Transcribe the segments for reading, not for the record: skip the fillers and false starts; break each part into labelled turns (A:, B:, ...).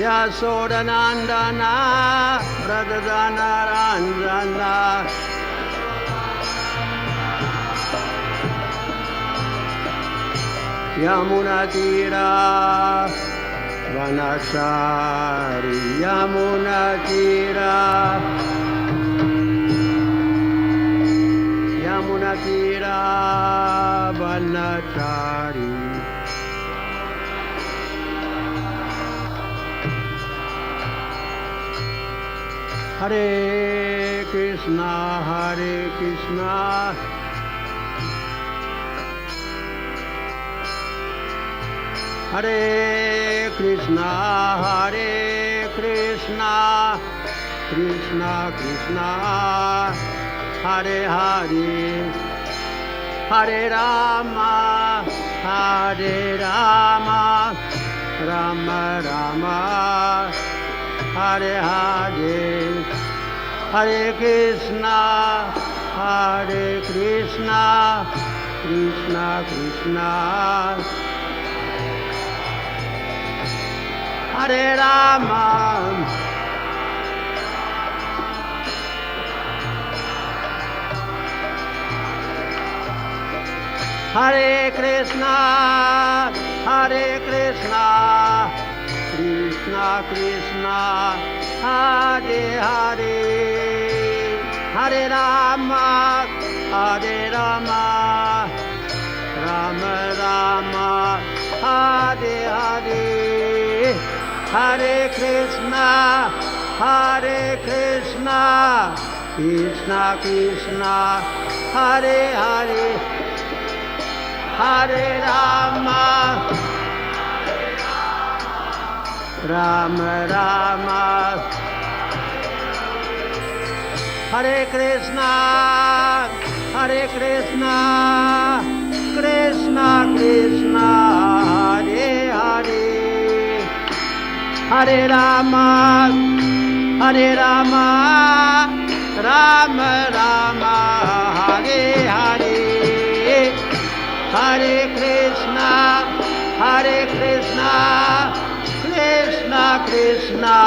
A: Yasodanandana Pradadana Ranjana Yamunatira Vanachari Yamunatira Yamunatira Vanachari Hare Krishna Hare Krishna Hare Krishna Hare Krishna Krishna Krishna Hare Hare Hare Rama Hare Rama Rama Rama Hare Hare Hare Krishna Krishna Krishna Hare Rama Hare Krishna Krishna Krishna Hare Hare Hare Rama Rama Rama Hare Hare Hare Krishna Krishna Krishna Hare Hare Hare Rama Rama Rama Hare Krishna Krishna Krishna Hare Hare Hare Rama Rama Rama Hare Hare Hare Krishna Krishna Krishna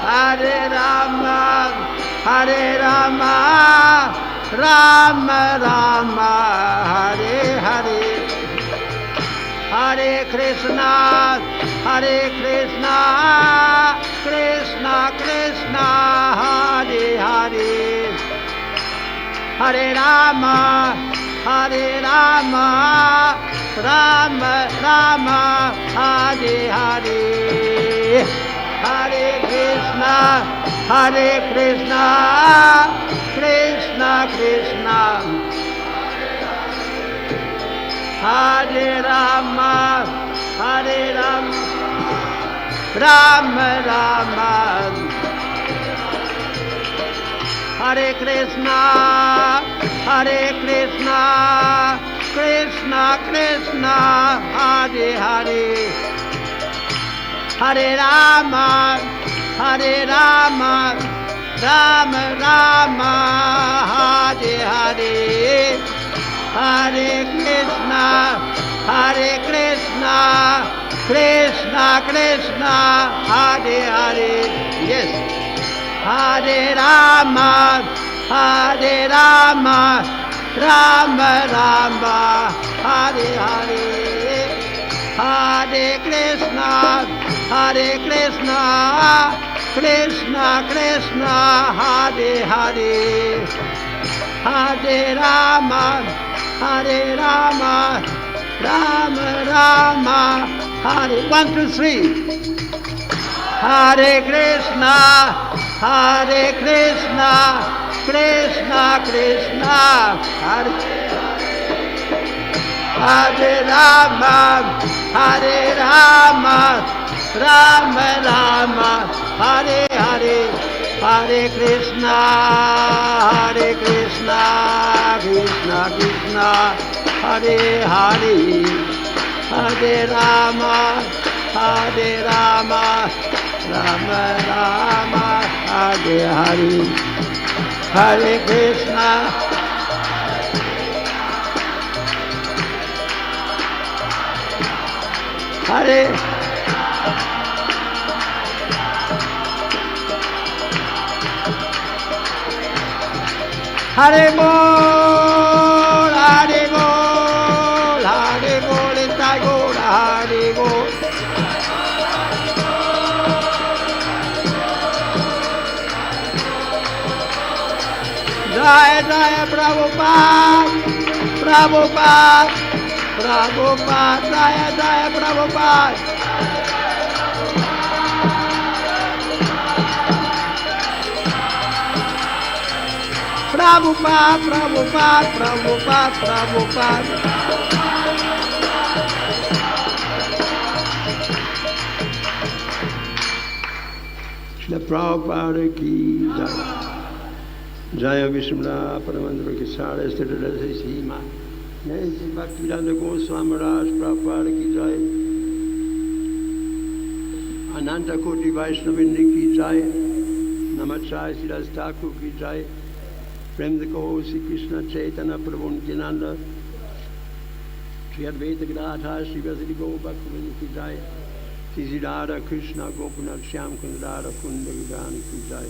A: Hare Rama Rama Rama Hare Hare Hare Krishna Krishna Krishna Hare Hare Hare Rama Rama Rama Hare Hare Hare Krishna Krishna Krishna Hare Rama Rama Rama Hare Krishna Krishna Krishna Hare Hare Hare Rama Rama Rama Hare Hare Hare Krishna Krishna Krishna Hare Hare yes Hare Rama Rama Rama Hare Hare Hare Krishna Krishna Krishna Hare Hare Hare Rama Rama Rama Hare 1, 2, 3 Hare Krishna Krishna Krishna Hare Rama Rama Rama Hare Hare Hare Krishna Krishna Krishna Hare Hare Hare Rama Rama Rama Hare Hare Hare Krishna Hare Hare Bol, Hare Bol, Hare Bol, Nitai Gaur, Hare Bol. Jai Jai Prabhupada, Prabhupada, Prabhupada, Jai Jai Prabhupada. Prabhupada, Prabhupada, Prabhupada, Prabhupada. Shri Prabhupada ki jai. Jaya Vishmana Paramandra ki sare sthita rasi sima. Jai Sri Bhaktivedanta Goswami Maharaj Prabhupada ki jai. Ananta Koti Vaishnavindi ki jai. Namachai Sri Ras Thakur ki jai. Prem de Kaho Sri Krishna Chaitanya Prabhu Nityananda. Sri Advaita Gadadhar Sri Vasili Gaur Bhaktivinoda ki jai. Sri Radha Krishna Gopinath Shyam Kunda Radha Kunda Vidhani ki jai.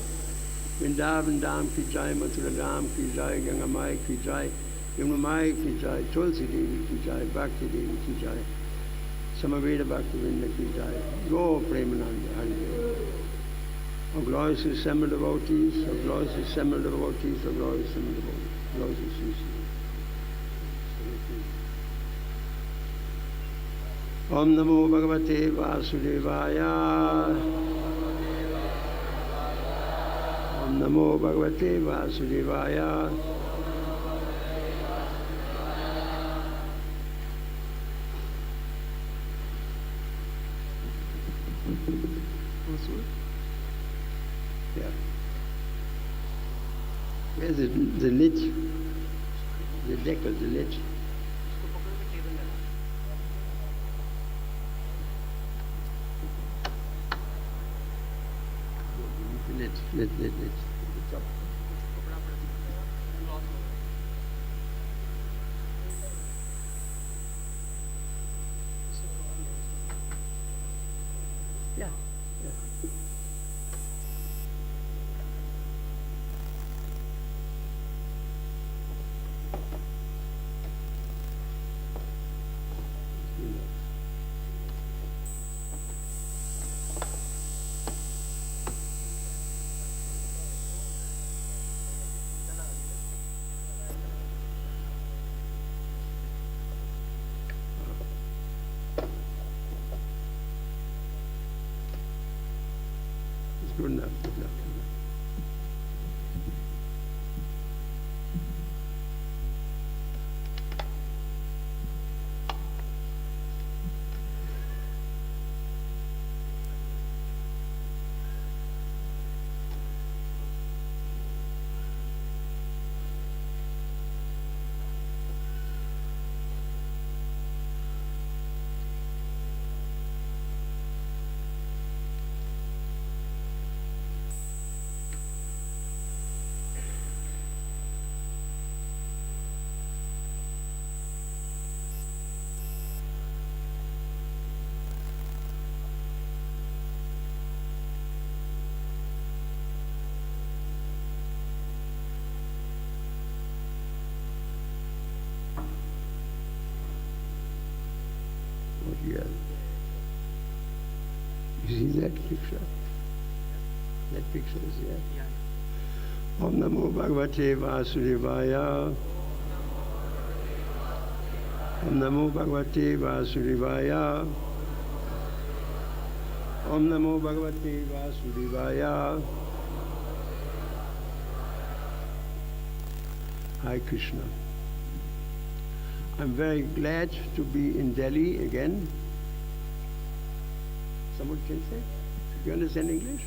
A: Vrindavan Dham ki jai, Mathura Dham ki jai, Ganga Mai ki jai, Yamuna Mai ki jai, Tulsi Devi ki jai, Bhakti Devi ki jai, Samaveda Bhaktivinoda ki jai, Gaur Premananda Hari. O glorious assembled devotees, O glorious assembled devotees, O glorious assembled devotees, glorious assembled. Om Namo Bhagavate Vasudevaya. Om Namo Bhagavate Vasudevaya. Yeah. Where's the lid? The deck of the lid. Lid. Yeah. Good enough. Yeah. You see that picture? That picture is there. Yeah. Om Namo Bhagavate Vasudevaya. Om Namo Bhagavate Vasudevaya. Om Namo Bhagavate Vasudevaya. Hare Krishna. I'm very glad to be in Delhi again. Someone can say? Do you understand English?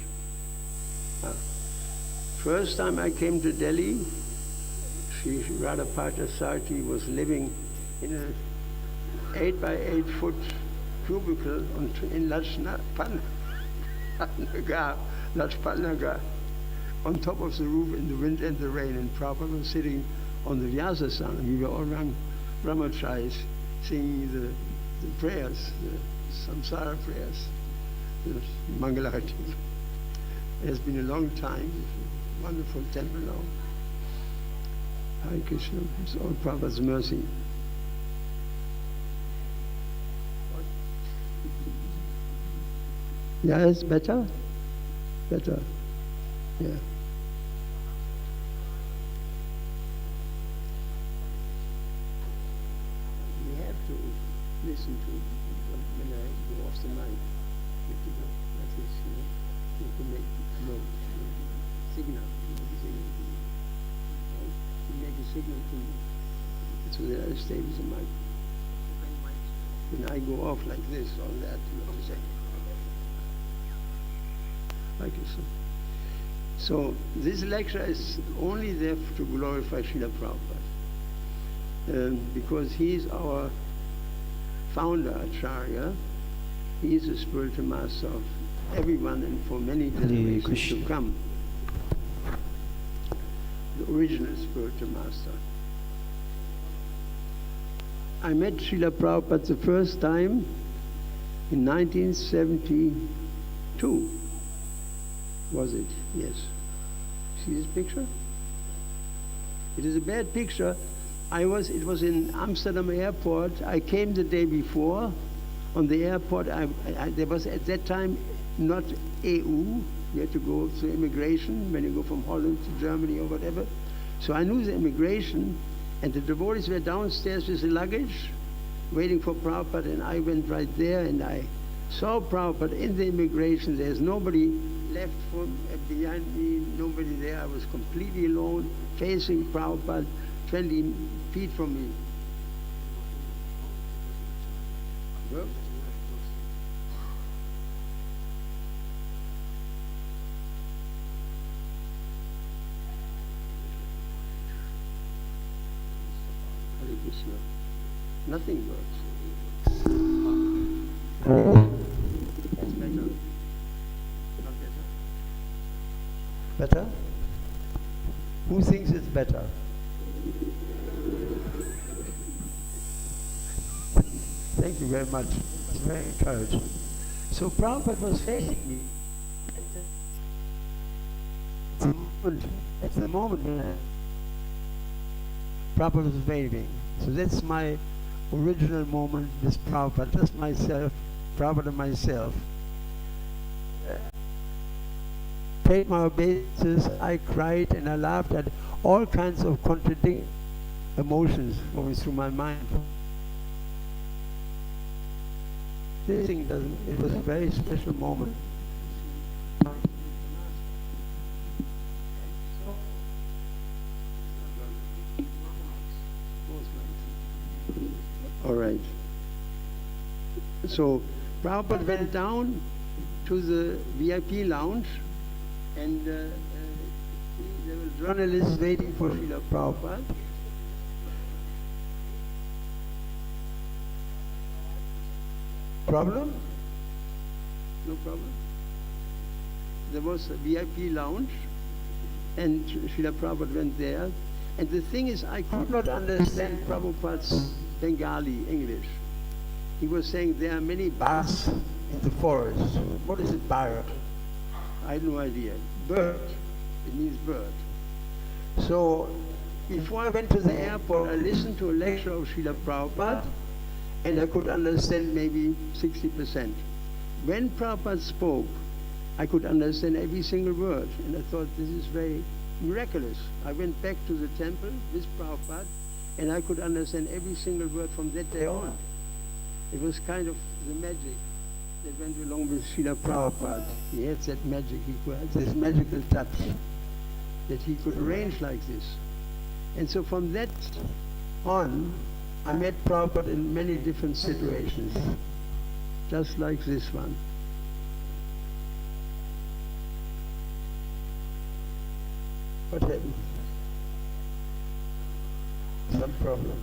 A: First time I came to Delhi, Sri Radha Parthasarthi was living in an 8 by 8 foot cubicle in Lajpat Nagar, on top of the roof in the wind and the rain, and Prabhupada was sitting on the Vyasasana. We were all around brahmacharis singing the prayers, samsara prayers, the Mangalarati. It has been a long time, wonderful temple now. Hare Krishna, it's all Prabhupada's mercy. Yeah, it's better? Better, yeah. We have to listen to when I go off the mic. You have to go like this, you know. You have to make signal. You make a signal to me. So that I stay with the mic. When I go off like this or that, you have to say. Like so. So this lecture is only there to glorify Srila Prabhupada. Because he is our founder, Acharya. He is the spiritual master of everyone and for many generations to come. The original spiritual master. I met Srila Prabhupada the first time in 1972. Was it? Yes. See this picture? It is a bad picture. It was in Amsterdam airport. I came the day before. On the airport, there was at that time not EU. You had to go through immigration when you go from Holland to Germany or whatever. So I knew the immigration, and the devotees were downstairs with the luggage, waiting for Prabhupada, and I went right there, and I saw Prabhupada in the immigration. There's nobody left from behind me, nobody there. I was completely alone, facing Prabhupada, 20 feet from me. Yep. Hare Krishna. Nothing works. It's better. Not better? Better? Who thinks it's better? Thank you very much. It's very encouraging. So Prabhupada was facing me. At the moment when Prabhupada was waving. So that's my original moment with Prabhupada, just myself, Prabhupada and myself. Paid my obeisances, I cried and I laughed at all kinds of contradicting emotions going through my mind. This thing it was a very special moment. All right. So Prabhupada went down to the VIP lounge, and there were journalists waiting for Srila Prabhupada. Problem? No problem. There was a VIP lounge, and Srila Prabhupada went there. And the thing is, I could not understand Prabhupada's Bengali English. He was saying there are many bats in the forest. What is it, bar? I had no idea. Bird. It means bird. So before I went to the airport, I listened to a lecture of Srila Prabhupada, and I could understand maybe 60%. When Prabhupada spoke, I could understand every single word, and I thought this is very miraculous. I went back to the temple with Prabhupada, and I could understand every single word from that day on. It was kind of the magic that went along with Srila Prabhupada. He had that magic, he had this magical touch that he could arrange like this. And so from that on, I met Prabhupada in many different situations, just like this one. What happened? Some problem.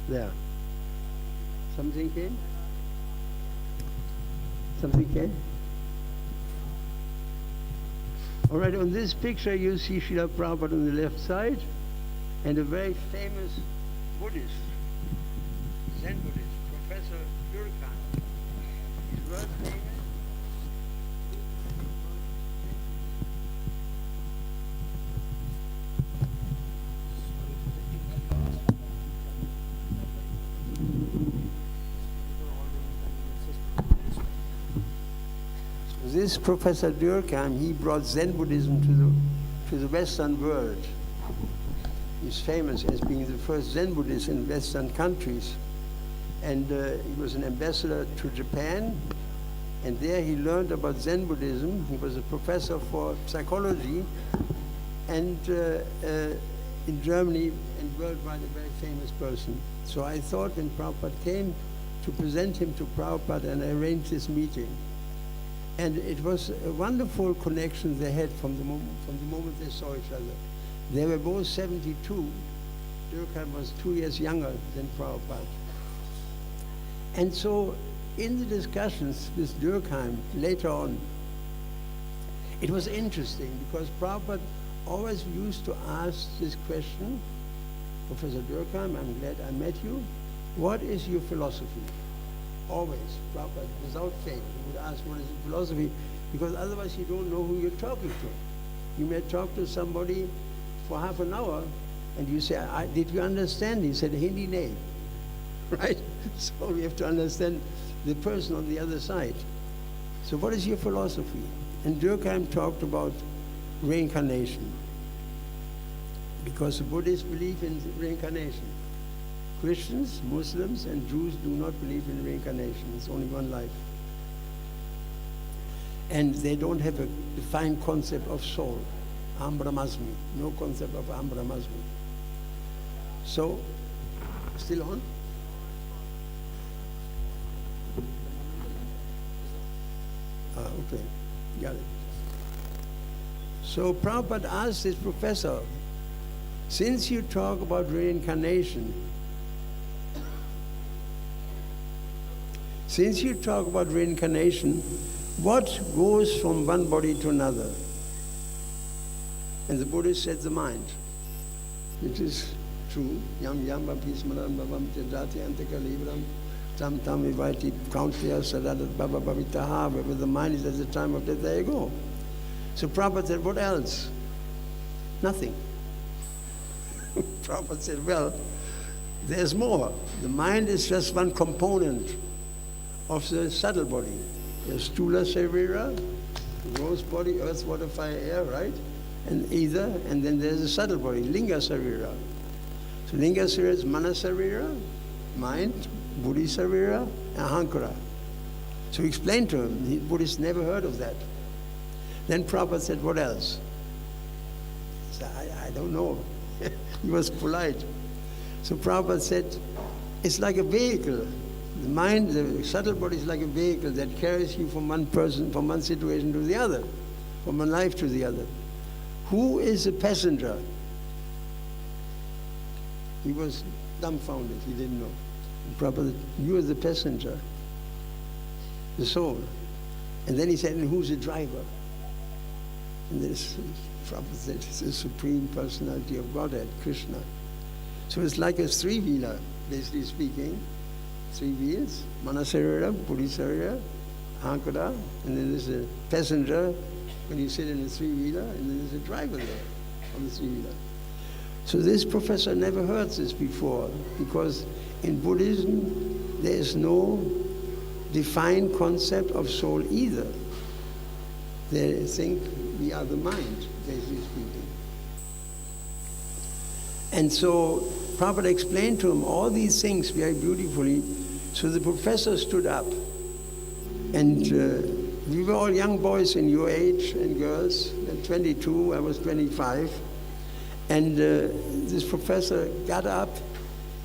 A: There. Something came? Something came? All right, on this picture you see Srila Prabhupada on the left side, and a very famous Buddhist, Zen Buddhist, Professor Durkheim. His world name is? This Professor Durkheim, he brought Zen Buddhism to the Western world. He's famous as being the first Zen Buddhist in Western countries. And he was an ambassador to Japan, and there he learned about Zen Buddhism. He was a professor for psychology, and in Germany and worldwide a very famous person. So I thought when Prabhupada came to present him to Prabhupada, and I arranged this meeting. And it was a wonderful connection they had from the moment they saw each other. They were both 72. Durkheim was 2 years younger than Prabhupada. And so in the discussions with Durkheim later on, it was interesting because Prabhupada always used to ask this question, Professor Durkheim, I'm glad I met you. What is your philosophy? Always, Prabhupada, without fail, he would ask what is your philosophy, because otherwise you don't know who you're talking to. You may talk to somebody for half an hour, and you say, did you understand? He said, Hindi nahi. Right? So we have to understand the person on the other side. So what is your philosophy? And Durkheim talked about reincarnation, because the Buddhists believe in reincarnation. Christians, Muslims, and Jews do not believe in reincarnation. It's only one life. And they don't have a defined concept of soul. Aham Brahmasmi. No concept of Aham Brahmasmi. So, still on? Okay, got it. So Prabhupada asked his professor, since you talk about reincarnation, what goes from one body to another? And the Buddhist said the mind, which is true. Yam yam bhapi smaran bhavam tejati antakalibram tam tam vivaiti kauntiya sadadat bhava bhavitaha. Wherever the mind is at the time of death, there you go. So Prabhupada said, what else? Nothing. Prabhupada said, well, there's more. The mind is just one component of the subtle body. There's Stula Sarira, gross body, earth, water, fire, air, right? And ether, and then there's the subtle body, Linga Sarira. So Linga Sarira is Mana Sarira, mind, Buddhi Sarira, and Ahankara. So he explained to him, the Buddhists never heard of that. Then Prabhupada said, what else? He said, I don't know. He was polite. So Prabhupada said, it's like a vehicle. The mind, the subtle body is like a vehicle that carries you from one person, from one situation to the other, from one life to the other. Who is the passenger? He was dumbfounded, he didn't know. Prabhupada, you are the passenger, the soul. And then he said, and who's the driver? And this, Prabhupada said, it's the Supreme Personality of Godhead, Krishna. So it's like a three-wheeler, basically speaking. 3 wheels, Manasarira, Buddhisarira, Ahankara, and then there's a passenger when you sit in a 3-wheeler, and then there's a driver there on the 3-wheeler. So this professor never heard this before, because in Buddhism there is no defined concept of soul either. They think we are the mind, basically speaking. And so Prabhupada explained to him all these things very beautifully. So the professor stood up, and we were all young boys in your age and girls, 22, I was 25. And this professor got up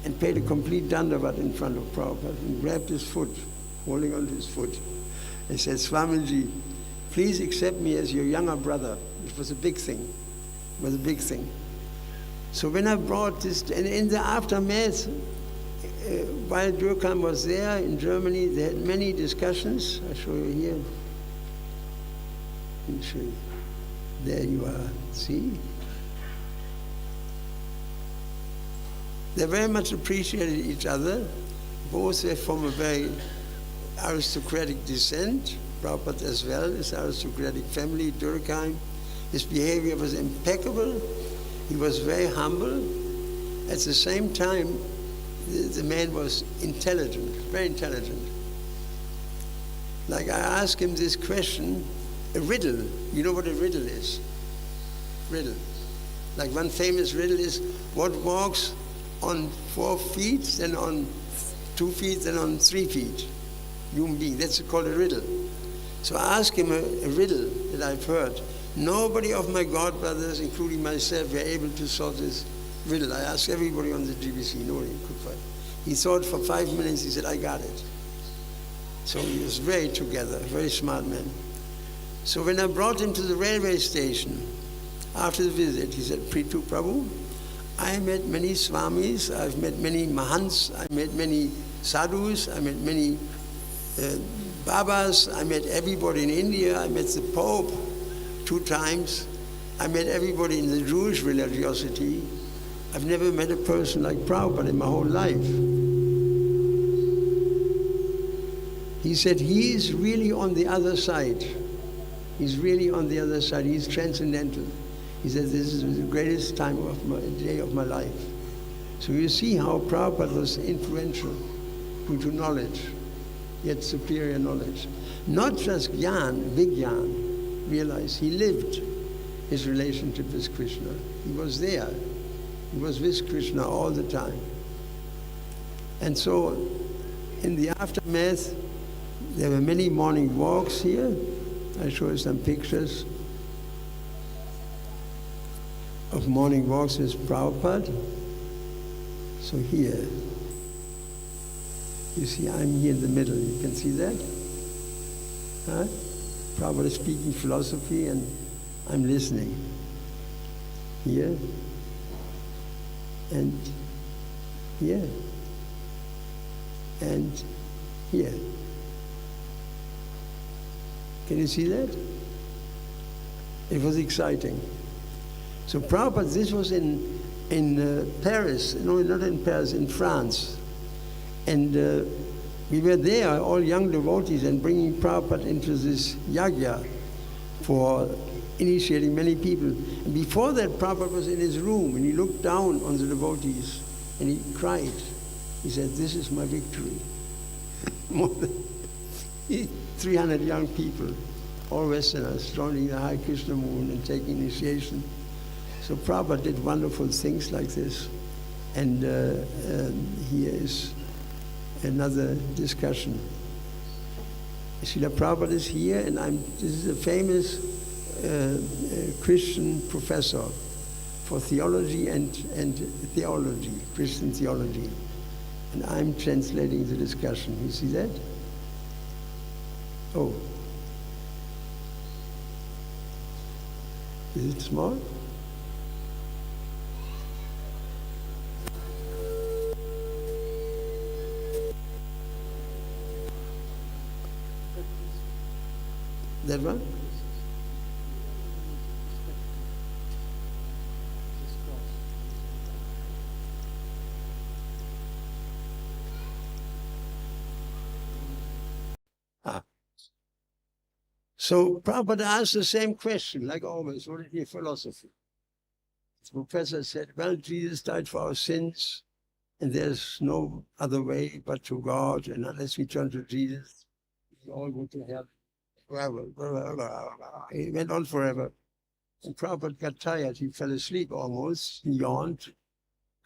A: and paid a complete dandavat in front of Prabhupada and grabbed his foot, holding onto his foot. He said, Swamiji, please accept me as your younger brother. It was a big thing. It was a big thing. So when I brought this, and in the aftermath, while Durkheim was there in Germany, they had many discussions. I'll show you here. Let me show you. There you are. See? They very much appreciated each other. Both were from a very aristocratic descent. Prabhupada as well is aristocratic family, Durkheim. His behavior was impeccable. He was very humble. At the same time, the man was intelligent, very intelligent. Like I asked him this question, a riddle. You know what a riddle is? Riddle. Like one famous riddle is, what walks on 4 feet, then on 2 feet, then on 3 feet? Human being. That's called a riddle. So I asked him a riddle that I've heard. Nobody of my godbrothers, including myself, were able to solve this riddle. I asked everybody on the GBC, nobody could find it. He thought for 5 minutes, he said, I got it. So he was very together, very smart man. So when I brought him to the railway station, after the visit, he said, Prithu, Prabhu, I met many swamis, I've met many mahants, I met many sadhus, I met many babas, I met everybody in India, I met the Pope 2 times, I met everybody in the Jewish religiosity. I've never met a person like Prabhupada in my whole life. He said, he is really on the other side. He's really on the other side. He's transcendental. He said, this is the greatest day of my life. So you see how Prabhupada was influential due to knowledge, yet superior knowledge. Not just Gyan, Vigyan. Realize he lived his relationship with Krishna. He was there. He was with Krishna all the time. And so in the aftermath, there were many morning walks here. I show you some pictures of morning walks with Prabhupada. So here, you see I'm here in the middle. You can see that? Huh? Prabhupada is speaking philosophy and I'm listening. Here and here and here. Can you see that? It was exciting. So Prabhupada, this was in Paris, no, not in Paris, in France. And we were there, all young devotees, and bringing Prabhupada into this yagya for initiating many people. And before that, Prabhupada was in his room, and he looked down on the devotees, and he cried. He said, this is my victory. More than 300 young people, all Westerners, joining the Hare Krishna movement and taking initiation. So Prabhupada did wonderful things like this. And here is another discussion. Srila Prabhupada is here, and this is a famous Christian professor for theology and theology, Christian theology. And I'm translating the discussion. You see that? Oh. Is it small? That one? So Prabhupada asked the same question, like always, what is your philosophy? The professor said, well, Jesus died for our sins, and there's no other way but to God, and unless we turn to Jesus, we all go to hell forever. He went on forever. And Prabhupada got tired. He fell asleep almost. He yawned.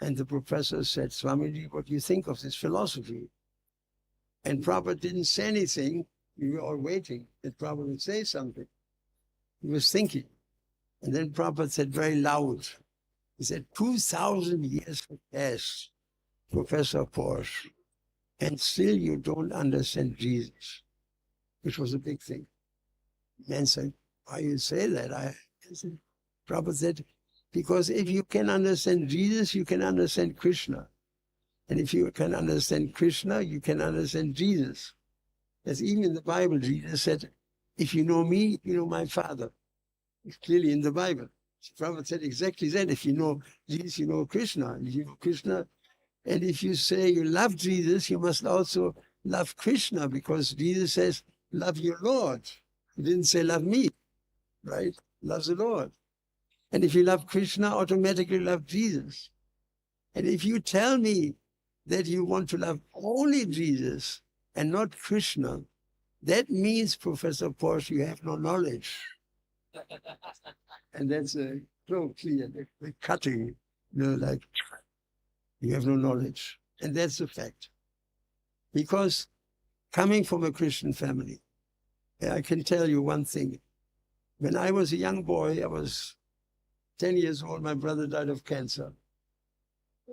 A: And the professor said, Swamiji, what do you think of this philosophy? And Prabhupada didn't say anything. We were all waiting that Prabhupada would say something. He was thinking. And then Prabhupada said very loud, he said, 2,000 years have passed, Professor Porsche, and still you don't understand Jesus, which was a big thing. Man said, why you say that? I said, Prabhupada said, because if you can understand Jesus, you can understand Krishna. And if you can understand Krishna, you can understand Jesus. As even in the Bible, Jesus said, if you know me, you know my Father. It's clearly in the Bible. So Prabhupada said exactly that. If you know Jesus, you know Krishna. If you know Krishna, And if you say you love Jesus, you must also love Krishna, because Jesus says, love your Lord. He didn't say love me, right? Love the Lord. And if you love Krishna, automatically love Jesus. And if you tell me that you want to love only Jesus and not Krishna, that means, Professor Porsche, you have no knowledge. And that's so clear, the cutting, like you have no knowledge. And that's the fact. Because coming from a Christian family, I can tell you one thing. When I was a young boy, I was 10 years old, my brother died of cancer,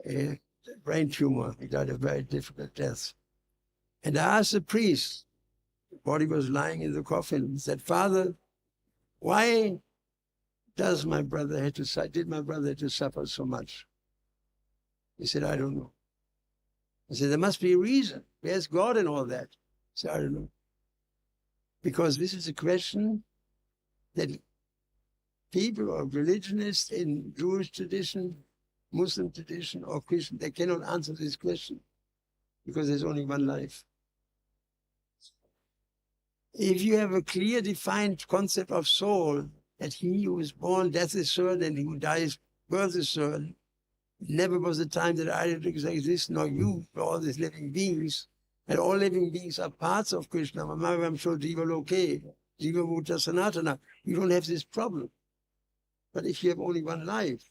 A: a brain tumor. He died a very difficult death. And I asked the priest, the body was lying in the coffin, said, Father, why did my brother have to suffer so much? He said, I don't know. I said, there must be a reason. Where's God and all that? I said, I don't know. Because this is a question that people or religionists in Jewish tradition, Muslim tradition, or Christian, they cannot answer this question because there's only one life. If you have a clear, defined concept of soul, that he who is born, death is certain, and he who dies, birth is certain, never was a time that I didn't exist, nor you, nor all these living beings. And all living beings are parts of Krishna. I'm sure Jiva Loke, Jiva Bhuta Sanatana. You don't have this problem. But if you have only one life,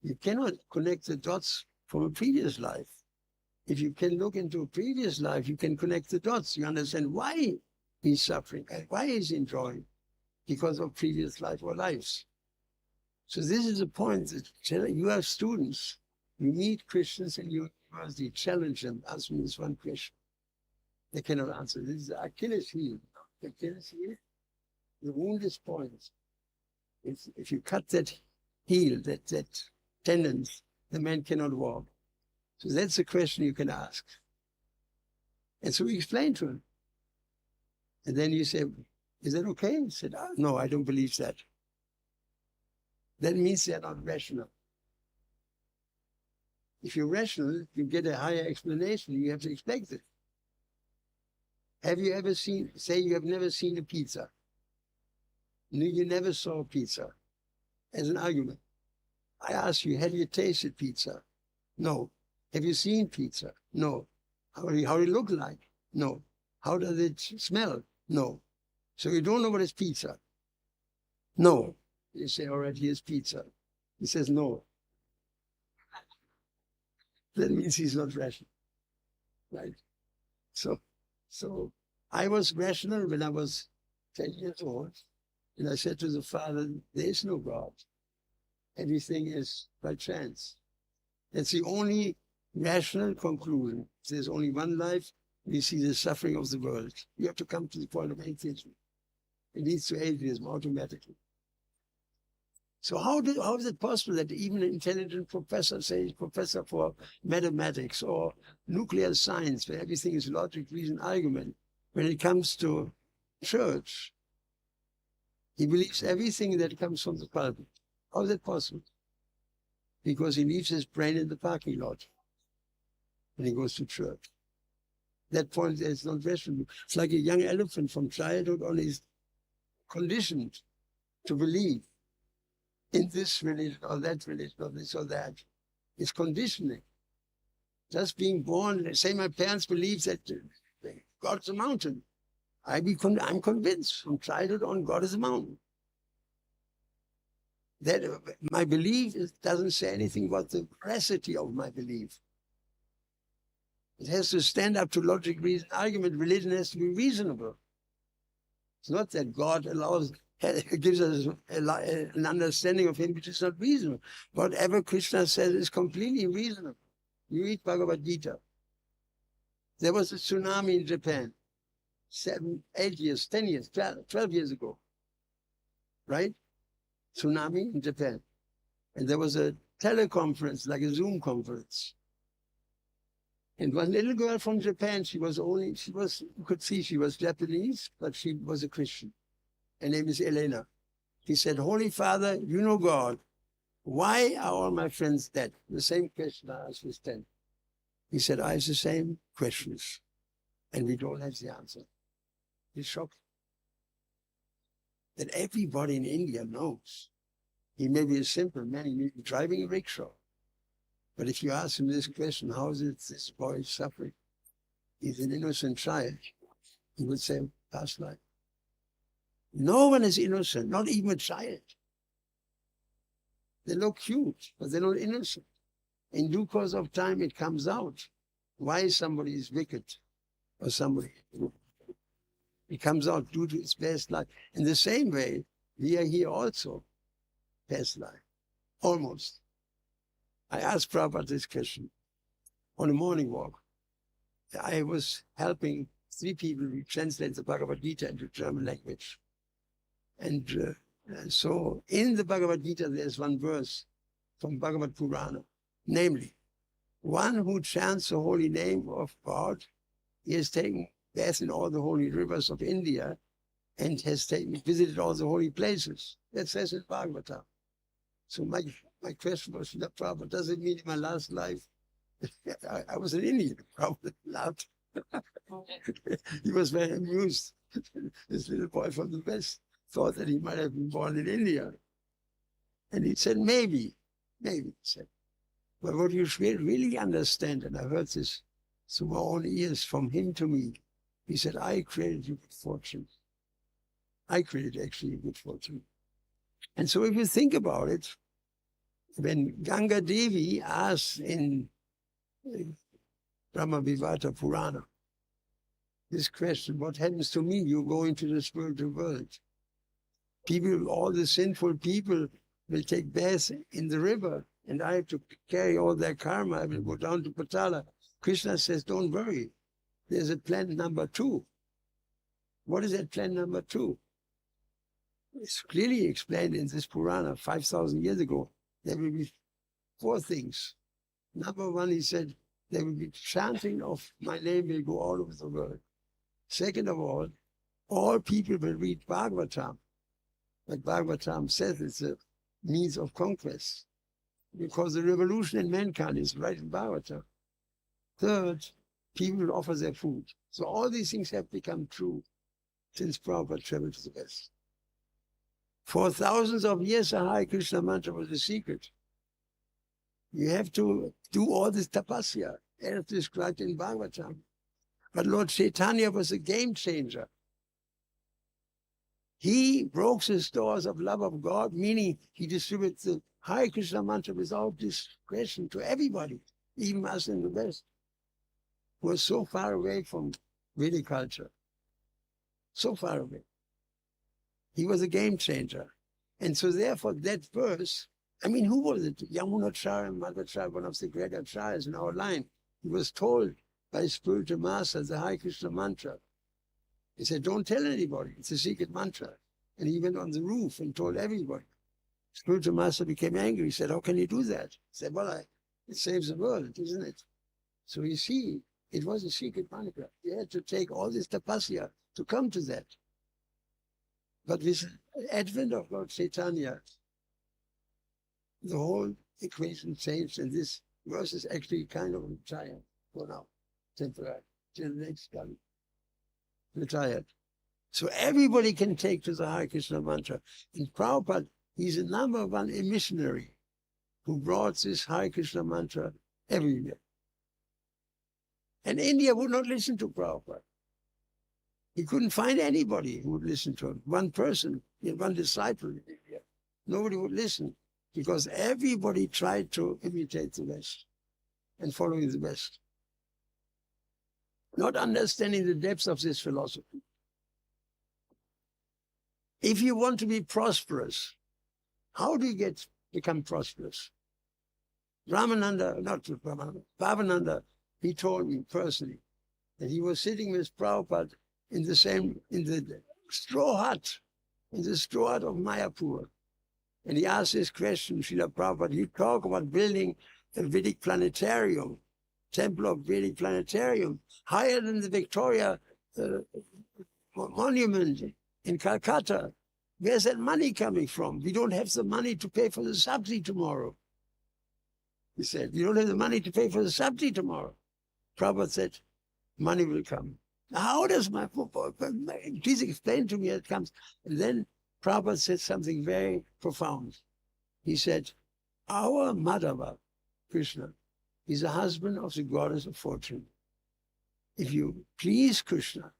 A: you cannot connect the dots from a previous life. If you can look into a previous life, you can connect the dots. You understand why he's suffering and why he's enjoying, because of previous life or lives. So this is the point that you have students, you meet Christians in university, challenge them, ask them this one question. They cannot answer. This is the Achilles heel. The Achilles heel, the wound is points. If you cut that heel, that tendons, the man cannot walk. So that's the question you can ask. And so we explain to him. And then you say, is that okay? He said, no, I don't believe that. That means they're not rational. If you're rational, you get a higher explanation. You have to expect it. Have you ever seen, say you have never seen a pizza. You never saw pizza as an argument. I ask you, have you tasted pizza? No. Have you seen pizza? No. How it look like? No. How does it smell? No. So you don't know what is pizza? No. You say, all right, here's pizza. He says, no. That means he's not rational, right? So I was rational when I was 10 years old. And I said to the Father, there is no God. Everything is by chance. That's the only rational conclusion. There's only one life. We see the suffering of the world. You have to come to the point of atheism. It leads to atheism automatically. So how is it possible that even an intelligent professor, say he's professor for mathematics or nuclear science, where everything is logic, reason, argument, when it comes to church, he believes everything that comes from the pulpit. How is that possible? Because he leaves his brain in the parking lot when he goes to church. That point is not rational. It's like a young elephant from childhood on, is conditioned to believe in this religion or that religion or this or that. It's conditioning. Just being born, say my parents believe that God's a mountain. I'm convinced from childhood on God is a mountain. That my belief doesn't say anything about the veracity of my belief. It has to stand up to logic, reason, argument. Religion has to be reasonable. It's not that God gives us an understanding of him which is not reasonable. Whatever Krishna says is completely reasonable. You read Bhagavad Gita. There was a tsunami in Japan 7, 8 years, 10 years, 12 years ago. Right? Tsunami in Japan. And there was a teleconference, like a Zoom conference. And one little girl from Japan, you could see she was Japanese, but she was a Christian. Her name is Elena. He said, Holy Father, you know God. Why are all my friends dead? The same question I asked with 10. He said, I have the same questions, and we don't have the answer. It's shocking that everybody in India knows. He may be a simple man, he may be driving a rickshaw. But if you ask him this question, how is it this boy is suffering? He's an innocent child. He would say, past life. No one is innocent, not even a child. They look cute, but they're not innocent. In due course of time, it comes out why somebody is wicked or somebody. It comes out due to its past life. In the same way, we are here also, past life, almost. I asked Prabhupada this question on a morning walk. I was helping 3 people to translate the Bhagavad Gita into German language. And so in the Bhagavad Gita, there's one verse from Bhagavad Purana, namely, one who chants the holy name of God, he has taken bath in all the holy rivers of India and has visited all the holy places. That says in Bhagavatam. So my question was, Prabhupada, does it mean in my last life? I was an Indian, Prabhupada laughed. He was very amused. This little boy from the West thought that he might have been born in India. And he said, maybe, he said. But what you should really understand, and I heard this through my own ears from him to me, he said, I created you good fortune. I created actually good fortune. And so if you think about it, when Ganga Devi asked in Brahma-vivata Purana this question, what happens to me? You go into the spiritual world. People, all the sinful people will take baths in the river, and I have to carry all their karma. I will go down to Patala. Krishna says, don't worry. There's a plan number 2. What is that plan number 2? It's clearly explained in this Purana 5,000 years ago. There will be 4 things. Number 1, he said, there will be chanting of my name will go all over the world. Second of all people will read Bhagavatam. Like Bhagavatam says, it's a means of conquest. Because the revolution in mankind is right in Bhagavatam. Third, people will offer their food. So all these things have become true since Prabhupada traveled to the West. For thousands of years, the Hare Krishna mantra was a secret. You have to do all this tapasya, as described in Bhagavatam. But Lord Chaitanya was a game changer. He broke the stores of love of God, meaning he distributed the Hare Krishna mantra without discretion to everybody, even us in the West, who are so far away from Vedic culture. So far away. He was a game changer. And so therefore that verse, I mean, who was it? Yamunacharya and Madhacharya, one of the great acharyas in our line. He was told by his spiritual master the Hare Krishna mantra. He said, don't tell anybody. It's a secret mantra. And he went on the roof and told everybody. Spiritual master became angry. He said, how can you do that? He said, well, it saves the world, isn't it? So you see, it was a secret mantra. You had to take all this tapasya to come to that. But with the advent of Lord Chaitanya, the whole equation changed, and this verse is actually kind of retired for now, temporary, till the next coming. Retired. So everybody can take to the Hare Krishna mantra. In Prabhupada, he's the number 1 missionary who brought this Hare Krishna mantra everywhere. And India would not listen to Prabhupada. He couldn't find anybody who would listen to him. One person, one disciple in India. Nobody would listen because everybody tried to imitate the West and following the West. Not understanding the depths of this philosophy. If you want to be prosperous, how do you become prosperous? Bhavananda, he told me personally that he was sitting with Prabhupada in the straw hut of Mayapur. And he asked this question, Srila Prabhupada, you talk about building a Vedic planetarium, temple of Vedic planetarium, higher than the Victoria monument in Calcutta. Where's that money coming from? We don't have the money to pay for the subsidy tomorrow. He said, we don't have the money to pay for the subsidy tomorrow. Prabhupada said, money will come. How does please explain to me how it comes. And then Prabhupada said something very profound. He said, our Madhava, Krishna, is the husband of the goddess of fortune. If you please Krishna,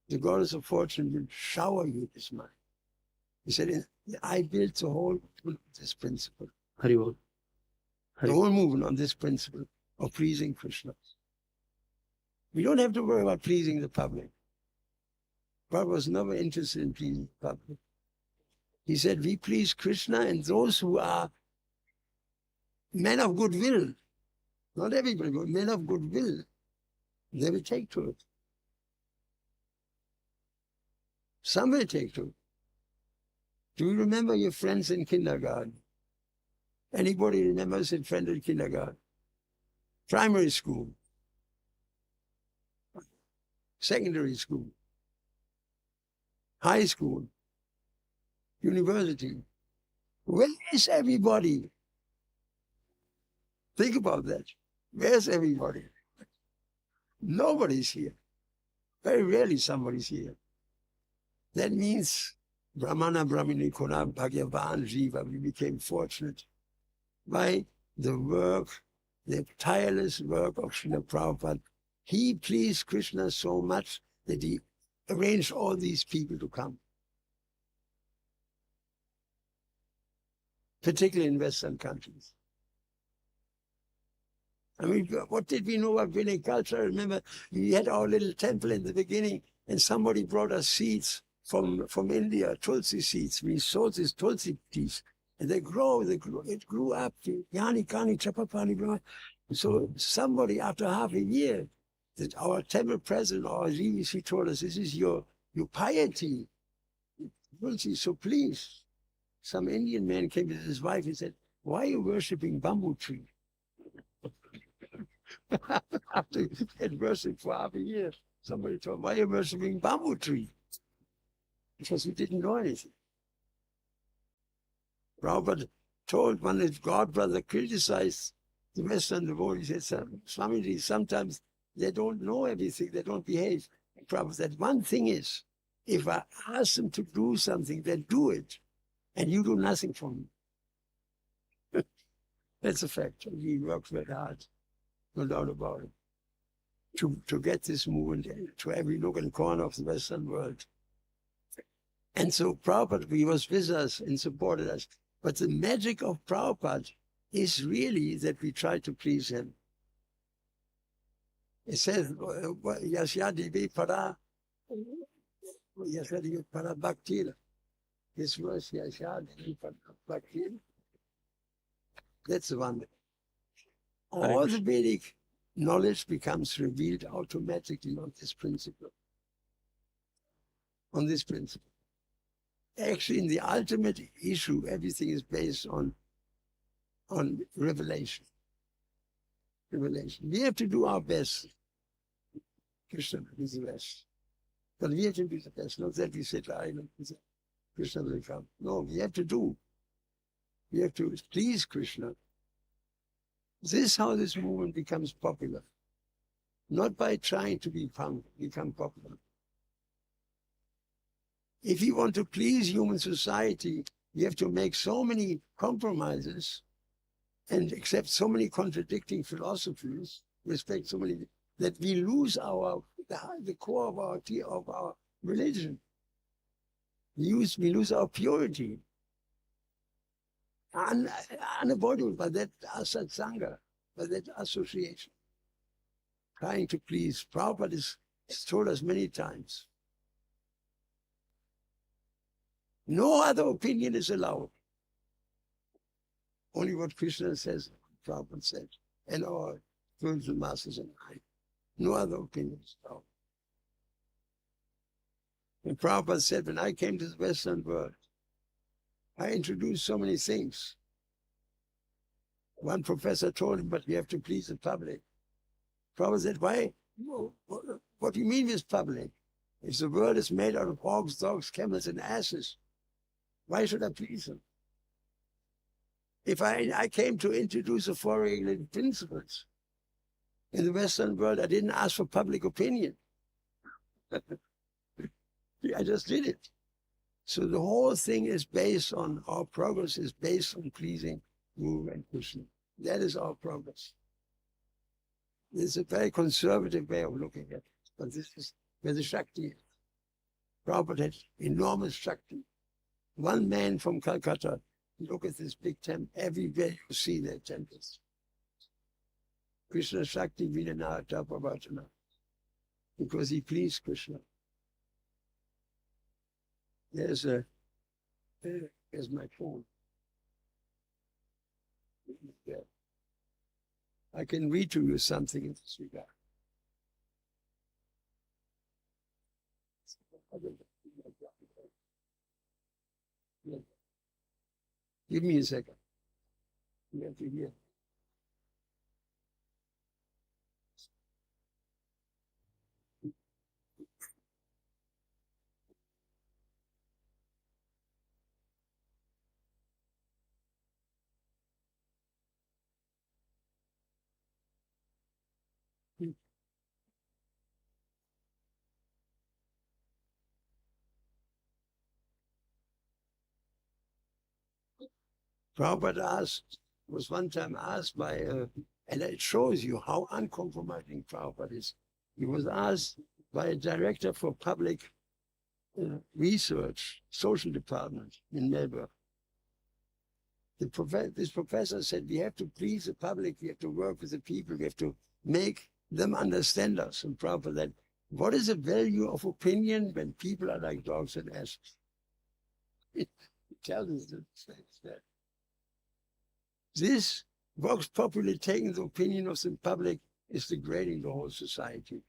A: the goddess of fortune will shower you this money. He said, I built the whole on this principle.
B: Haribol.
A: The whole movement on this principle of pleasing Krishna. We don't have to worry about pleasing the public. Prabhupada was never interested in pleasing the public. He said, we please Krishna and those who are men of goodwill. Not everybody, but men of goodwill. They will take to it. Some will take to it. Do you remember your friends in kindergarten? Anybody remembers a friend in kindergarten? Primary school. Secondary school. High school. University. Where is everybody? Think about that. Where's everybody? Nobody's here. Very rarely somebody's here. That means Brahmana, Brahmini, Kona, Bhagavan, Jiva, we became fortunate by the work, the tireless work of Srila Prabhupada. He pleased Krishna so much that he arranged all these people to come. Particularly in Western countries. I mean, what did we know about Vedic culture? I remember we had our little temple in the beginning and somebody brought us seeds from India, tulsi seeds. We sowed these tulsi trees and it grew up to Yani Kani Chapapani Brahma. So somebody after half a year, that our temple president or GVC told us, this is your piety. Tulsi, so please. Some Indian man came with his wife and said, why are you worshipping bamboo tree? After he had worshipped for half a year, somebody told him, why are you worshipping bamboo tree? Because he didn't know anything. Prabhupada told one his god brother criticized the Western world. He said, Swamiji, sometimes they don't know everything, they don't behave. And Prabhupada said, one thing is, if I ask them to do something, they do it, and you do nothing for me. That's a fact. He works very hard, no doubt about it, to get this movement to every nook and corner of the Western world. And so Prabhupada, he was with us and supported us. But the magic of Prabhupada is really that we try to please him. It says, Yasyadivi para bhakti. This verse, Yasyadivi para bhakti. That's the one. All the Vedic knowledge becomes revealed automatically on this principle. On this principle. Actually, in the ultimate issue, everything is based on revelation. Revelation. We have to do our best. Krishna is the best. But we have to do the best. Not that we sit idle. Krishna will come. No, we have to do. We have to please Krishna. This is how this movement becomes popular. Not by trying to become popular. If you want to please human society, you have to make so many compromises and accept so many contradicting philosophies, respect so many, that we lose the core of our religion. We lose our purity. Unavoidable by that satsanga, by that association. Trying to please. Prabhupada has told us many times. No other opinion is allowed. Only what Krishna says, Prabhupada said, and our spiritual masters and I. No other opinion is allowed. And Prabhupada said, when I came to the Western world, I introduced so many things. One professor told him, but we have to please the public. Prabhupada said, why? What do you mean with public? If the world is made out of hogs, dogs, camels, and asses, why should I please them? If I came to introduce the four regulating principles, In the Western world, I didn't ask for public opinion. I just did it. So the whole thing is based on, our progress is based on pleasing Guru and Krishna. That is our progress. This is a very conservative way of looking at it, but this is where the Shakti is. Prabhupada had enormous Shakti. One man from Calcutta, look at this big temple, everywhere you see their temples. Krishna Shakti Vinanata Prabhatana, because he pleased Krishna. There's my phone. I can read to you something in this regard. Give me a second. You have to hear. Prabhupada was one time asked by, and it shows you how uncompromising Prabhupada is. He was asked by a director for public research, social department in Melbourne. This professor said, we have to please the public, we have to work with the people, we have to make them understand us. And Prabhupada said, what is the value of opinion when people are like dogs and asses? It tells us that. This vox populi, taking the opinion of the public, is degrading the whole society.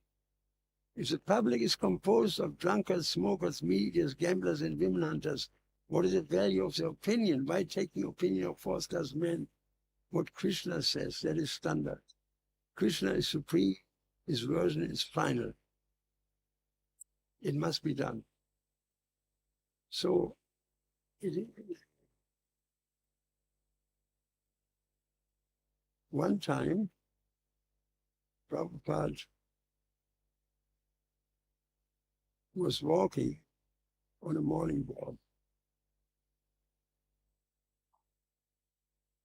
A: If the public is composed of drunkards, smokers, medias, gamblers, and women hunters, what is the value of their opinion? Why take the opinion of fourth-class men? What Krishna says, that is standard. Krishna is supreme, his version is final. It must be done. So, one time, Prabhupada was walking on a morning walk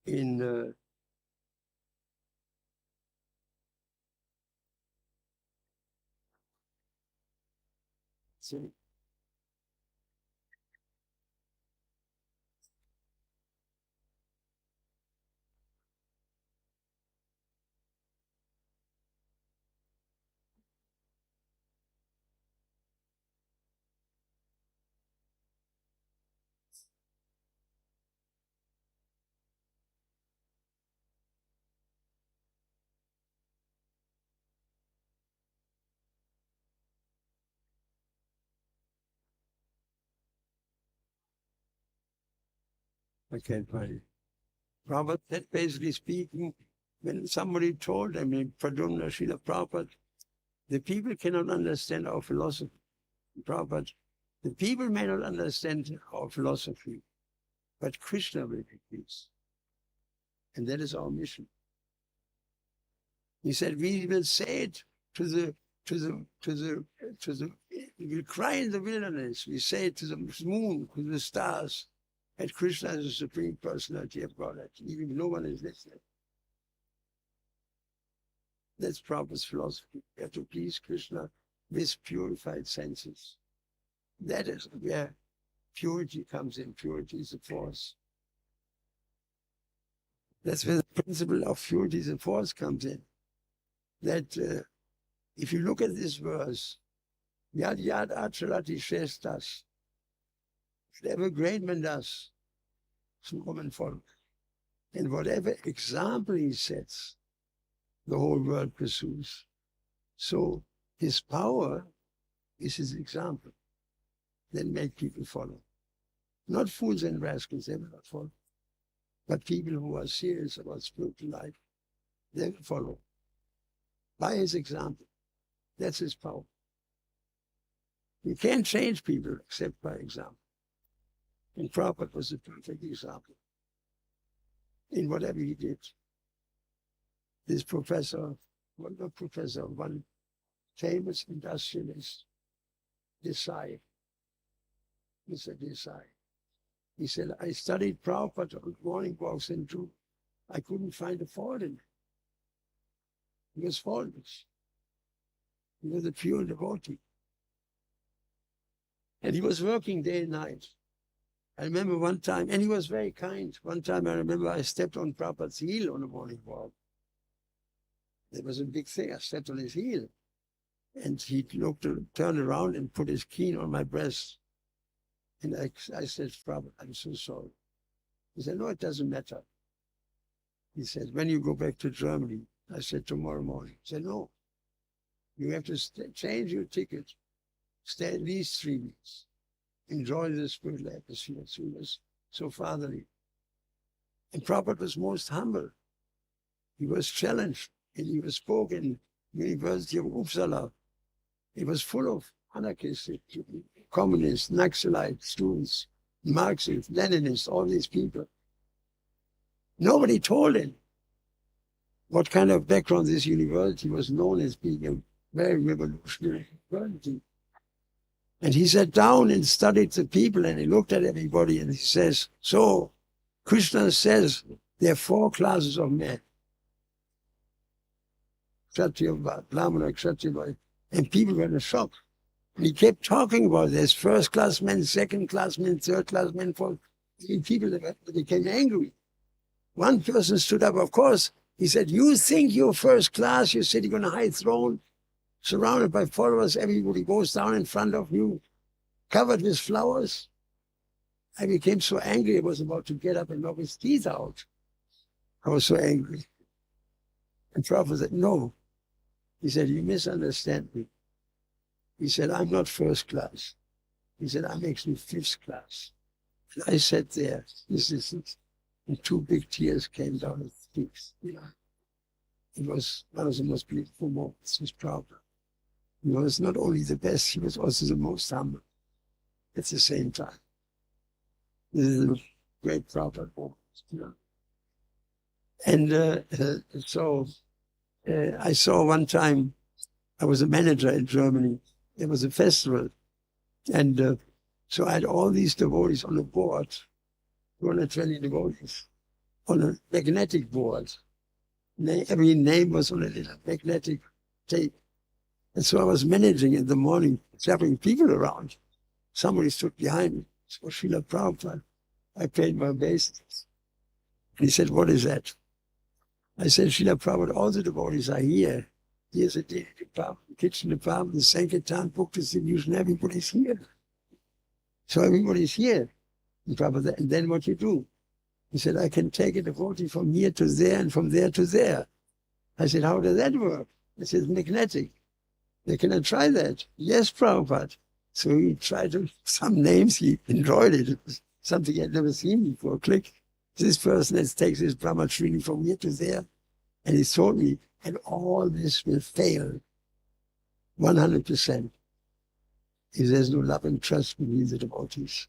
A: in I can't find it. Prabhupada said, basically speaking, when somebody told them in Padumna Srila Prabhupada, the people cannot understand our philosophy. Prabhupada, the people may not understand our philosophy, but Krishna will be pleased. And that is our mission. He said, we will say it we will cry in the wilderness. We say it to the moon, to the stars, and Krishna is the Supreme Personality of Godhead, even if no one is listening. That's Prabhupada's philosophy. We have to please Krishna with purified senses. That is where purity comes in. Purity is the force. That's where the principle of purity is the force comes in. That if you look at this verse, Yad Yad Acharati Shrestas, whatever great man does, some woman follows. And whatever example he sets, the whole world pursues. So his power is his example. Then make people follow. Not fools and rascals, they will not follow. But people who are serious about spiritual life, they will follow. By his example. That's his power. You can't change people except by example. And Prabhupada was a perfect example in whatever he did. This professor one professor, one famous industrialist, Desai, Mr. Desai. He said, I studied Prabhupada on morning walks and too. I couldn't find a fault in it. He was faultless. He was a pure devotee. And he was working day and night. I remember one time, and he was very kind. One time I remember I stepped on Prabhupada's heel on a morning walk. It was a big thing. I stepped on his heel. And he turned around and put his keen on my breast. And I said, Prabhupada, I'm so sorry. He said, no, it doesn't matter. He said, when you go back to Germany, I said, tomorrow morning. He said, no, you have to change your ticket, stay at least 3 weeks, enjoy the spiritual atmosphere. So he was so fatherly. And Prabhupada was most humble. He was challenged, and he was spoke in University of Uppsala. It was full of anarchists, communists, Naxalite students, Marxists, Leninists, all these people. Nobody told him what kind of background this university was known as being a very revolutionary university. And he sat down and studied the people, and he looked at everybody and he says, so Krishna says there are 4 classes of men. Kshatriya, Brahmana, Kshatriya, and people were in a shock. And he kept talking about this, first class men, second class men, third class men, fourth. People that became angry. One person stood up, of course, he said, you think you're first class, you're sitting on a high throne, surrounded by followers, everybody goes down in front of you, covered with flowers. I became so angry, I was about to get up and knock his teeth out. I was so angry. And Prabhupada said, no. He said, you misunderstand me. He said, I'm not first class. He said, I'm actually 5th class. And I sat there, and 2 big tears came down his cheeks. It was one of the most beautiful moments with Prabhupada. He was not only the best, he was also the most humble at the same time. This is a great Prabhupada moment. And so I saw one time, I was a manager in Germany. There was a festival. And so I had all these devotees on a board, 220 devotees, on a magnetic board. Every name was on a little magnetic tape. And so I was managing in the morning, having people around. Somebody stood behind me. So Srila Prabhupada, I paid my obeisances. And he said, what is that? I said, Srila Prabhupada, all the devotees are here. Here's a daily department, kitchen department, the Sankirtan book distribution, everybody's here. So everybody's here. And Prabhupada, and then what you do? He said, I can take a devotee from here to there and from there to there. I said, how does that work? He said, magnetic. Can I try that? Yes, Prabhupada. So he tried some names, he enjoyed it. It was something he had never seen before. Click. This person takes his brahmachrini from here to there. And he told me, and all this will fail 100% if there's no love and trust between the devotees.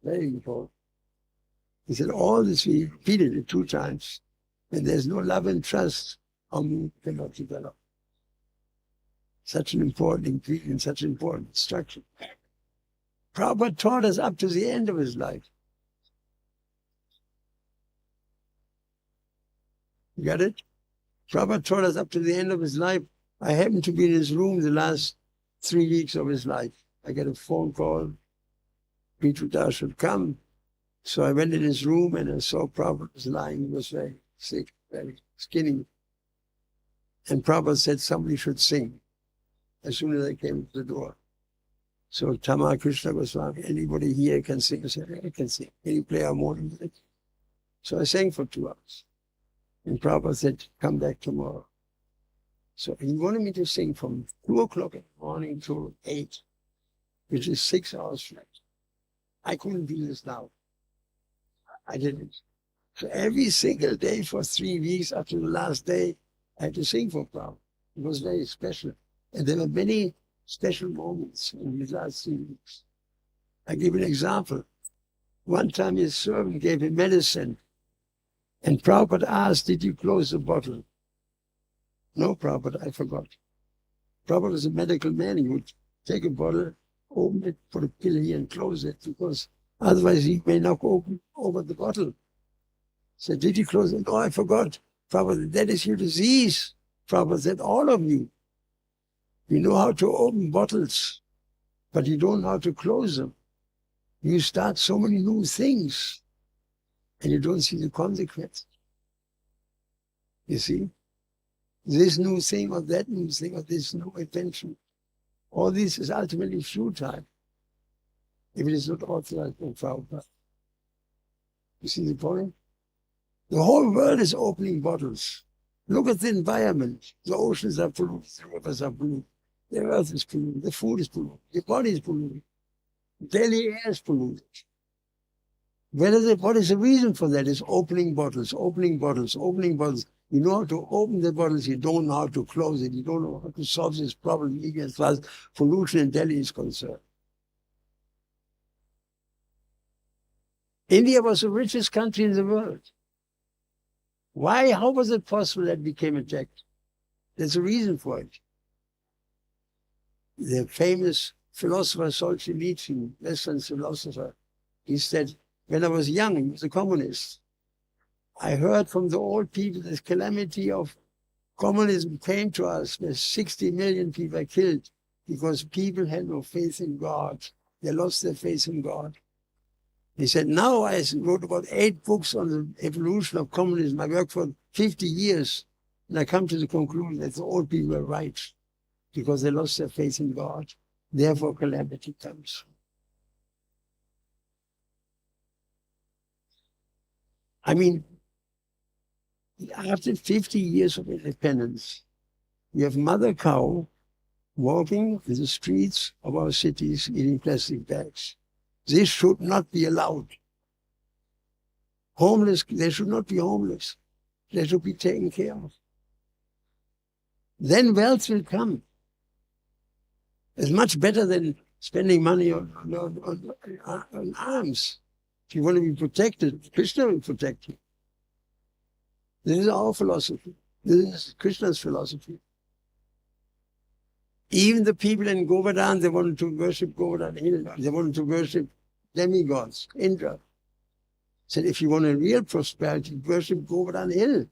A: Very important. He said, all this, we repeated it 2 times. When there's no love and trust, harmony cannot develop. Such an important ingredient, such an important instruction. Prabhupada taught us up to the end of his life. You got it? Prabhupada taught us up to the end of his life. I happened to be in his room the last 3 weeks of his life. I get a phone call, Prithu should come. So I went in his room and I saw Prabhupada was lying. He was very sick, very skinny. And Prabhupada said somebody should sing as soon as I came to the door. So Tama Krishna Goswami, anybody here can sing? I said, I can sing. Can you play harmonium? So I sang for 2 hours. And Prabhupada said, come back tomorrow. So he wanted me to sing from 2 o'clock in the morning to 8, which is 6 hours flat. I couldn't do this now. I didn't. So every single day for 3 weeks after the last day, I had to sing for Prabhupada. It was very special. And there were many special moments in these last 3 weeks. I give an example. One time his servant gave him medicine. And Prabhupada asked, did you close the bottle? No, Prabhupada, I forgot. Prabhupada was a medical man. He would take a bottle, open it, put a pill here and close it, because otherwise he may knock over the bottle. Said, did you close it? No, I forgot. Prabhupada, that is your disease. Prabhupada said, all of you. You know how to open bottles, but you don't know how to close them. You start so many new things, and you don't see the consequence. You see? This new thing or that new thing or this new invention. All this is ultimately futile if it is not authorized by Prabhupada. You see the point? The whole world is opening bottles. Look at the environment. The oceans are polluted, the rivers are polluted, the earth is polluted, the food is polluted, the body is polluted, daily air is polluted. What is the reason for that? It's opening bottles, opening bottles, opening bottles. You know how to open the bottles, you don't know how to close it, you don't know how to solve this problem even as far as pollution in Delhi is concerned. India was the richest country in the world. Why? How was it possible that it became attacked? There's a reason for it. The famous philosopher Solzhenitsyn, Western philosopher, he said, when I was young, he was a communist. I heard from the old people this calamity of communism came to us, where 60 million people are killed because people had no faith in God. They lost their faith in God. He said, now I wrote about 8 books on the evolution of communism. I worked for 50 years, and I come to the conclusion that the old people are right because they lost their faith in God. Therefore, calamity comes. I mean, after 50 years of independence, we have mother cow walking in the streets of our cities eating plastic bags. This should not be allowed. Homeless, they should not be homeless. They should be taken care of. Then wealth will come. It's much better than spending money on arms. If you want to be protected, Krishna will protect you. This is our philosophy. This is Krishna's philosophy. Even the people in Govardhan, they wanted to worship Govardhan Hill. They wanted to worship demigods, Indra. Said, if you want a real prosperity, worship Govardhan Hill.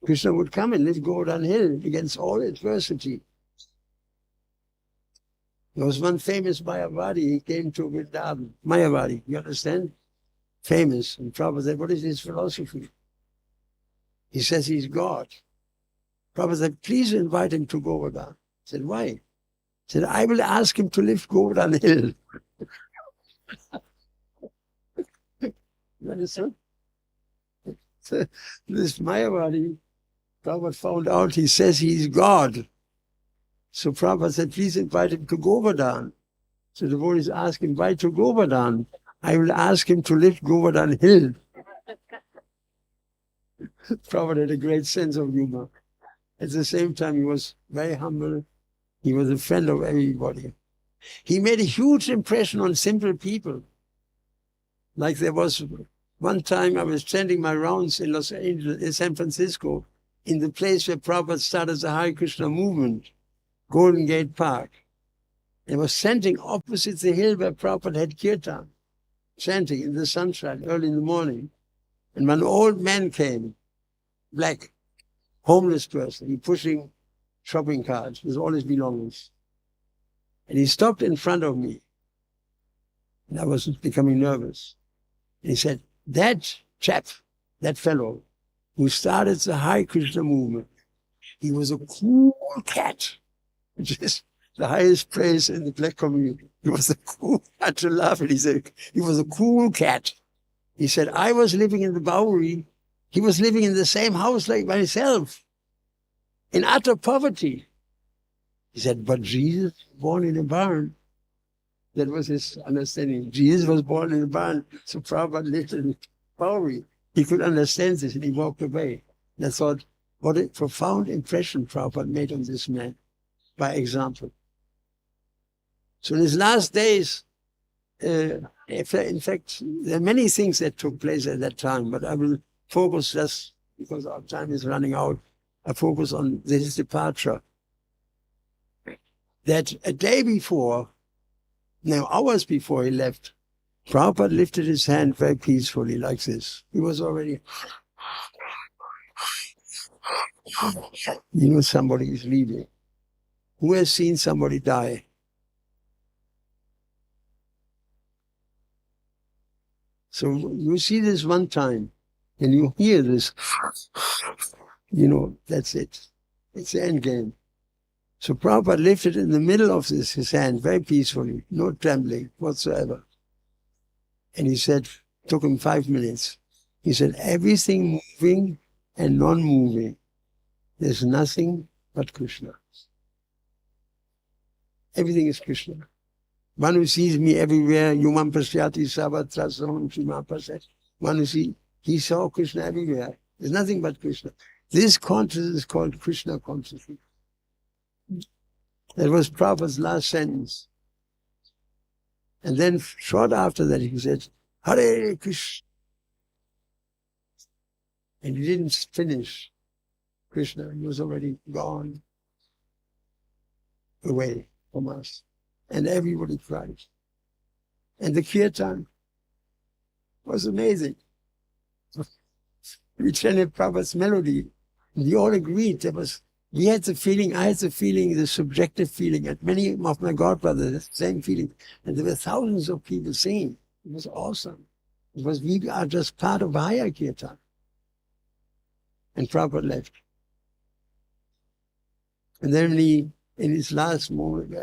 A: Krishna would come and live Govardhan Hill against all adversity. There was one famous Mayavadi, he came to Vrindavan. Mayavadi, you understand? Famous. And Prabhupada said, what is his philosophy? He says he's God. Prabhupada said, please invite him to Govardhan. He said, why? He said, I will ask him to lift Govardhan Hill. You understand? So this Mayavadi, Prabhupada found out, he says he's God. So Prabhupada said, please invite him to Govardhan. So the devotees asked him, why to Govardhan? I will ask him to lift Govardhan Hill. Prabhupada had a great sense of humor. At the same time, he was very humble. He was a friend of everybody. He made a huge impression on simple people. Like there was one time I was chanting my rounds in Los Angeles, in San Francisco, in the place where Prabhupada started the Hare Krishna movement, Golden Gate Park. I was chanting opposite the hill where Prabhupada had kirtan, chanting in the sunshine early in the morning. And one old man came, black, homeless person, he pushing shopping carts with all his belongings. And he stopped in front of me. And I was becoming nervous. And he said, that chap, that fellow who started the Hare Krishna movement, he was a cool cat, which is the highest praise in the black community. He was a cool cat to laugh. And he said, he was a cool cat. He said, I was living in the Bowery. He was living in the same house like myself, in utter poverty. He said, but Jesus was born in a barn. That was his understanding. Jesus was born in a barn, so Prabhupada lived in Bowery. He could understand this, and he walked away. And I thought, what a profound impression Prabhupada made on this man, by example. So in his last days, in fact, there are many things that took place at that time, but I will focus just because our time is running out I focus on his departure. That a day before, now hours before he left, Prabhupada lifted his hand very peacefully like this. He was already, somebody is leaving. Who has seen somebody die? So you see this one time, and you hear this, that's it. It's the end game. So Prabhupada lifted in the middle of this his hand very peacefully, no trembling whatsoever. And he said, took him 5 minutes. He said, everything moving and non-moving, there's nothing but Krishna. Everything is Krishna. One who sees me everywhere, Yumam Pasyati Savatrasam Shima Pasat. One who sees, he saw Krishna everywhere. There's nothing but Krishna. This consciousness is called Krishna consciousness. That was Prabhupada's last sentence. And then short after that he said, Hare Krishna. And he didn't finish Krishna. He was already gone away from us. And everybody cried. And the kirtan was amazing. We chanted Prabhupada's melody. And we all agreed we had the feeling, I had the feeling, the subjective feeling, and many of my godbrothers had the same feeling. And there were thousands of people singing. It was awesome. We are just part of higher kirtan. And Prabhupada left. And then in his last moment,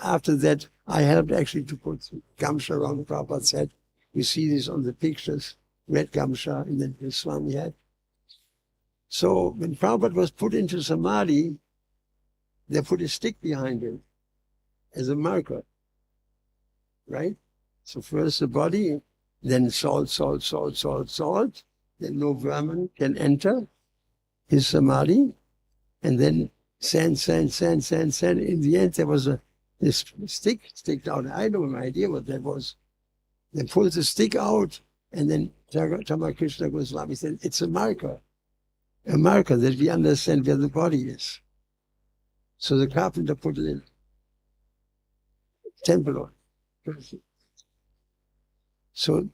A: after that, I helped actually to put gamsha around Prabhupada's head. You see this on the pictures, red gamsha, and then the Swami had. So when Prabhupada was put into Samadhi, they put a stick behind him as a marker, right? So first the body, then salt, salt, salt, salt, salt. Then no vermin can enter his Samadhi. And then sand, sand, sand, sand, sand. In the end, there was this stick stick out. I have no idea what that was. They pulled the stick out, and then Krishna Goswami said, it's a marker that we understand where the body is. So the carpenter put it in temple on. So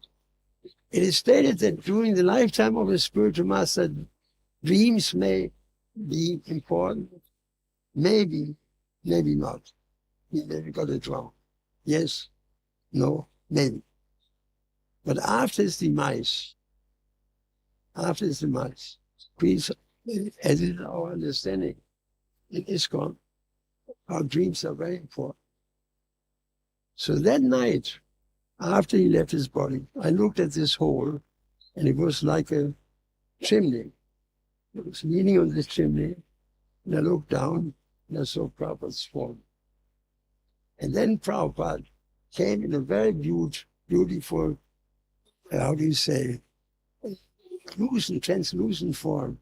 A: it is stated that during the lifetime of a spiritual master, dreams may be important, maybe, maybe not. He maybe got it wrong. Yes, no, maybe. But after his demise, please, as is our understanding in ISKCON, our dreams are very important. So that night, after he left his body, I looked at this hole, and it was like a chimney. I was leaning on this chimney, and I looked down, and I saw Prabhupada's form. And then Prabhupada came in a very beautiful, how do you say, translucent form.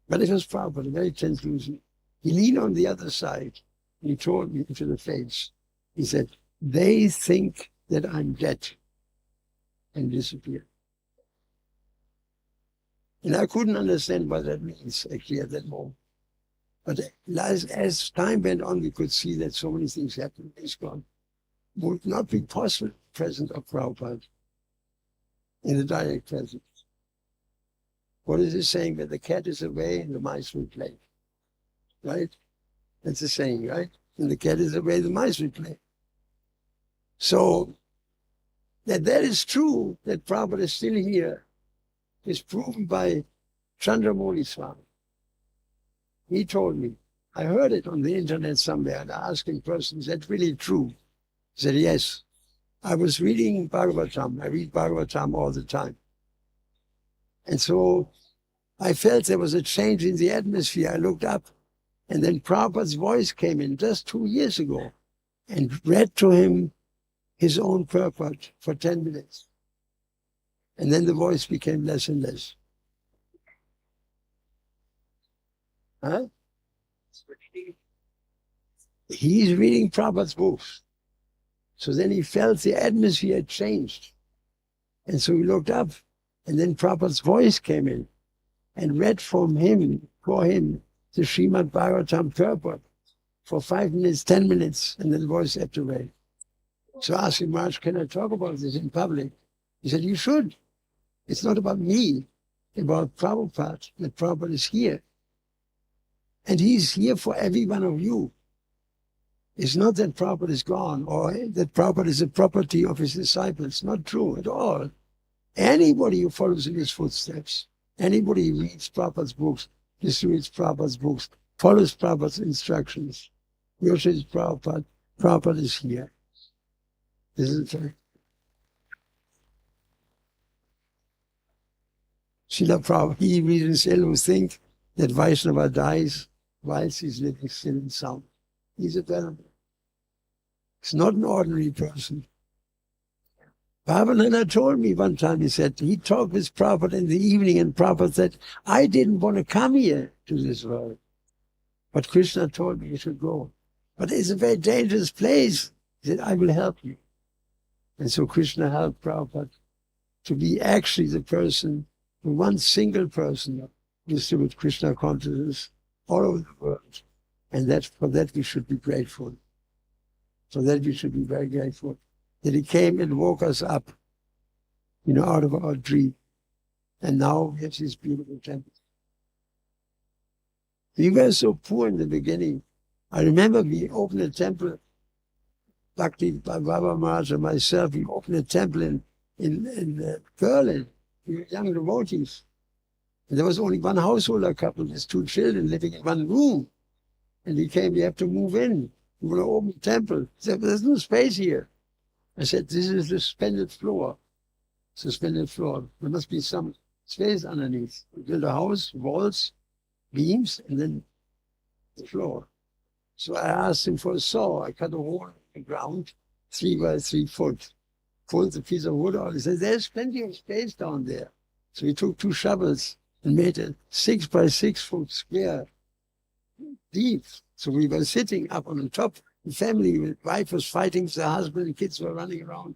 A: But it was Prabhupada, very translucent. He leaned on the other side. He told me to the face. He said, they think that I'm dead, and disappeared. And I couldn't understand what that means actually at that moment. But as time went on, we could see that so many things happened in ISKCON would not be possible present of Prabhupada in the direct presence. What is it saying? That the cat is away and the mice will play. Right? That's the saying, right? When the cat is away, the mice will play. So that is true, that Prabhupada is still here, is proven by Chandramouli Swami. He told me, I heard it on the internet somewhere, and I asked him personally, is that really true? He said, yes. I was reading Bhagavatam. I read Bhagavatam all the time. And so I felt there was a change in the atmosphere. I looked up, and then Prabhupada's voice came in just 2 years ago and read to him his own purport for 10 minutes. And then the voice became less and less. Huh? He's reading Prabhupada's books. So then he felt the atmosphere had changed. And so he looked up, and then Prabhupada's voice came in and read from him for him the Srimad Bhagavatam purport for 5 minutes, 10 minutes, and then voice had to wait. So I asked him, Maharaj, can I talk about this in public? He said, you should. It's not about me, about Prabhupada. That Prabhupada is here. And he's here for every one of you. It's not that Prabhupada is gone or that Prabhupada is a property of his disciples. Not true at all. Anybody who follows in his footsteps, anybody who reads Prabhupada's books, distributes Prabhupada's books, follows Prabhupada's instructions, worships Prabhupada, Prabhupada is here. This is the fact. Srila Prabhupada, he reasons who think that Vaishnava dies whilst he's living still and sound. He's a venerable. He's not an ordinary person. Bhavananda told me one time, he said, he talked with Prabhupada in the evening, and Prabhupada said, I didn't want to come here to this world. But Krishna told me you should go. But it's a very dangerous place. He said, I will help you. And so Krishna helped Prabhupada to be actually the person, the one single person distribute Krishna consciousness all over the world. And for that we should be grateful. For that we should be very grateful. That he came and woke us up, out of our dream. And now we have this beautiful temple. We were so poor in the beginning. I remember we opened a temple, Bhakti Baba Maharaj and myself, we opened a temple in Berlin. We were young devotees. And there was only one householder couple, there's 2 children living in one room. And he came, we have to move in. We want to open a temple. He said, there's no space here. I said, this is the suspended floor. Suspended floor. There must be some space underneath. We build a house, walls, beams, and then the floor. So I asked him for a saw. I cut a hole in the ground, 3 by 3 foot. Pulled the piece of wood out. He said, there's plenty of space down there. So he took 2 shovels and made a 6 by 6 foot square deep. So we were sitting up on the top. The family, the wife was fighting with the husband, and kids were running around.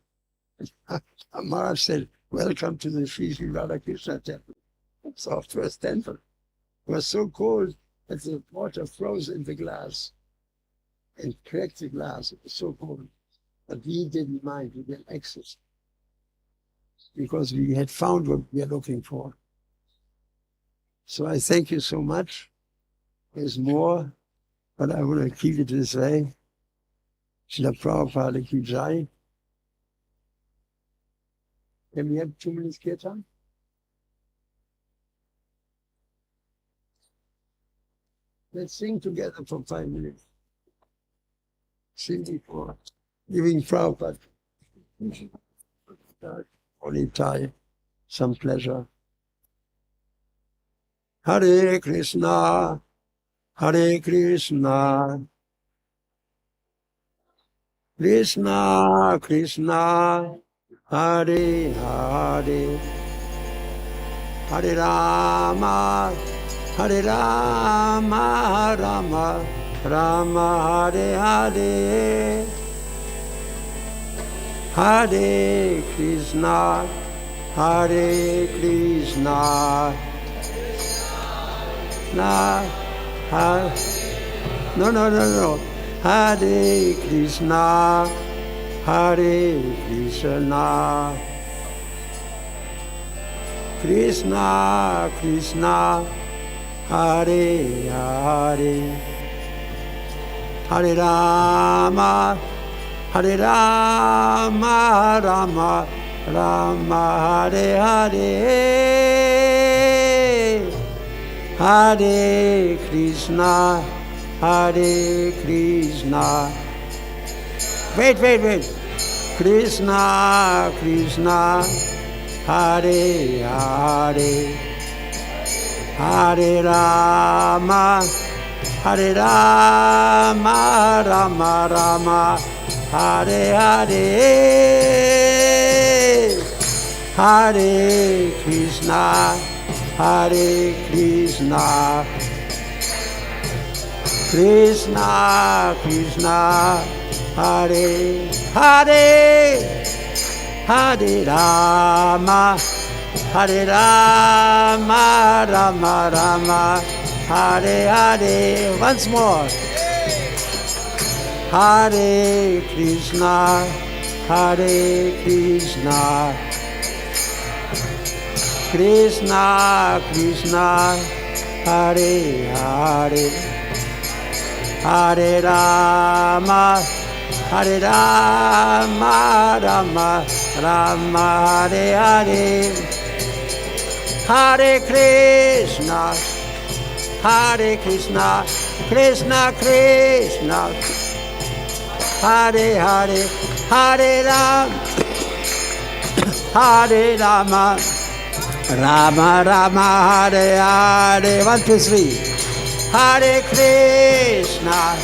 A: And Maharaj said, welcome to the Sri Sri Radha Krishna temple. It's our first temple. It was so cold that the water froze in the glass and cracked the glass. It was so cold. But we didn't mind. We didn't exit because we had found what we are looking for. So I thank you so much. There's more, but I want to keep it this way. Srila Prabhupada ki jai. Can we have 2 minutes kirtan? Let's sing together for 5 minutes. Sing before giving Prabhupada holy tie, some pleasure. Hare Krishna, Hare Krishna, Krishna Krishna, Hare Hare, Hare Rama, Hare Rama, Rama Rama, Hare Hare, Hare Krishna, Hare Krishna, No. Hare Krishna, Hare Krishna, Krishna Krishna, Hare Hare, Hare Rama, Hare Rama, Rama Rama, Hare Hare, Hare Krishna, Hare Krishna. Wait. Krishna Krishna, Hare Hare, Hare Rama, Hare Rama, Rama Rama, Hare Hare, Hare Krishna, Hare Krishna, Krishna Krishna, Hare Hare, Hare Rama, Hare Rama, Rama Rama,
B: Hare Hare. Once more. Hare Krishna, Hare Krishna, Krishna Krishna, Hare Hare, Hare Rama, Hare Rama, Rama Rama, Hare Hare, Hare Krishna, Hare Krishna, Krishna Krishna, Hare Hare, Hare Rama, Hare Rama, Rama Rama, Hare Hare. 1, 2, 3. Hare Krishna,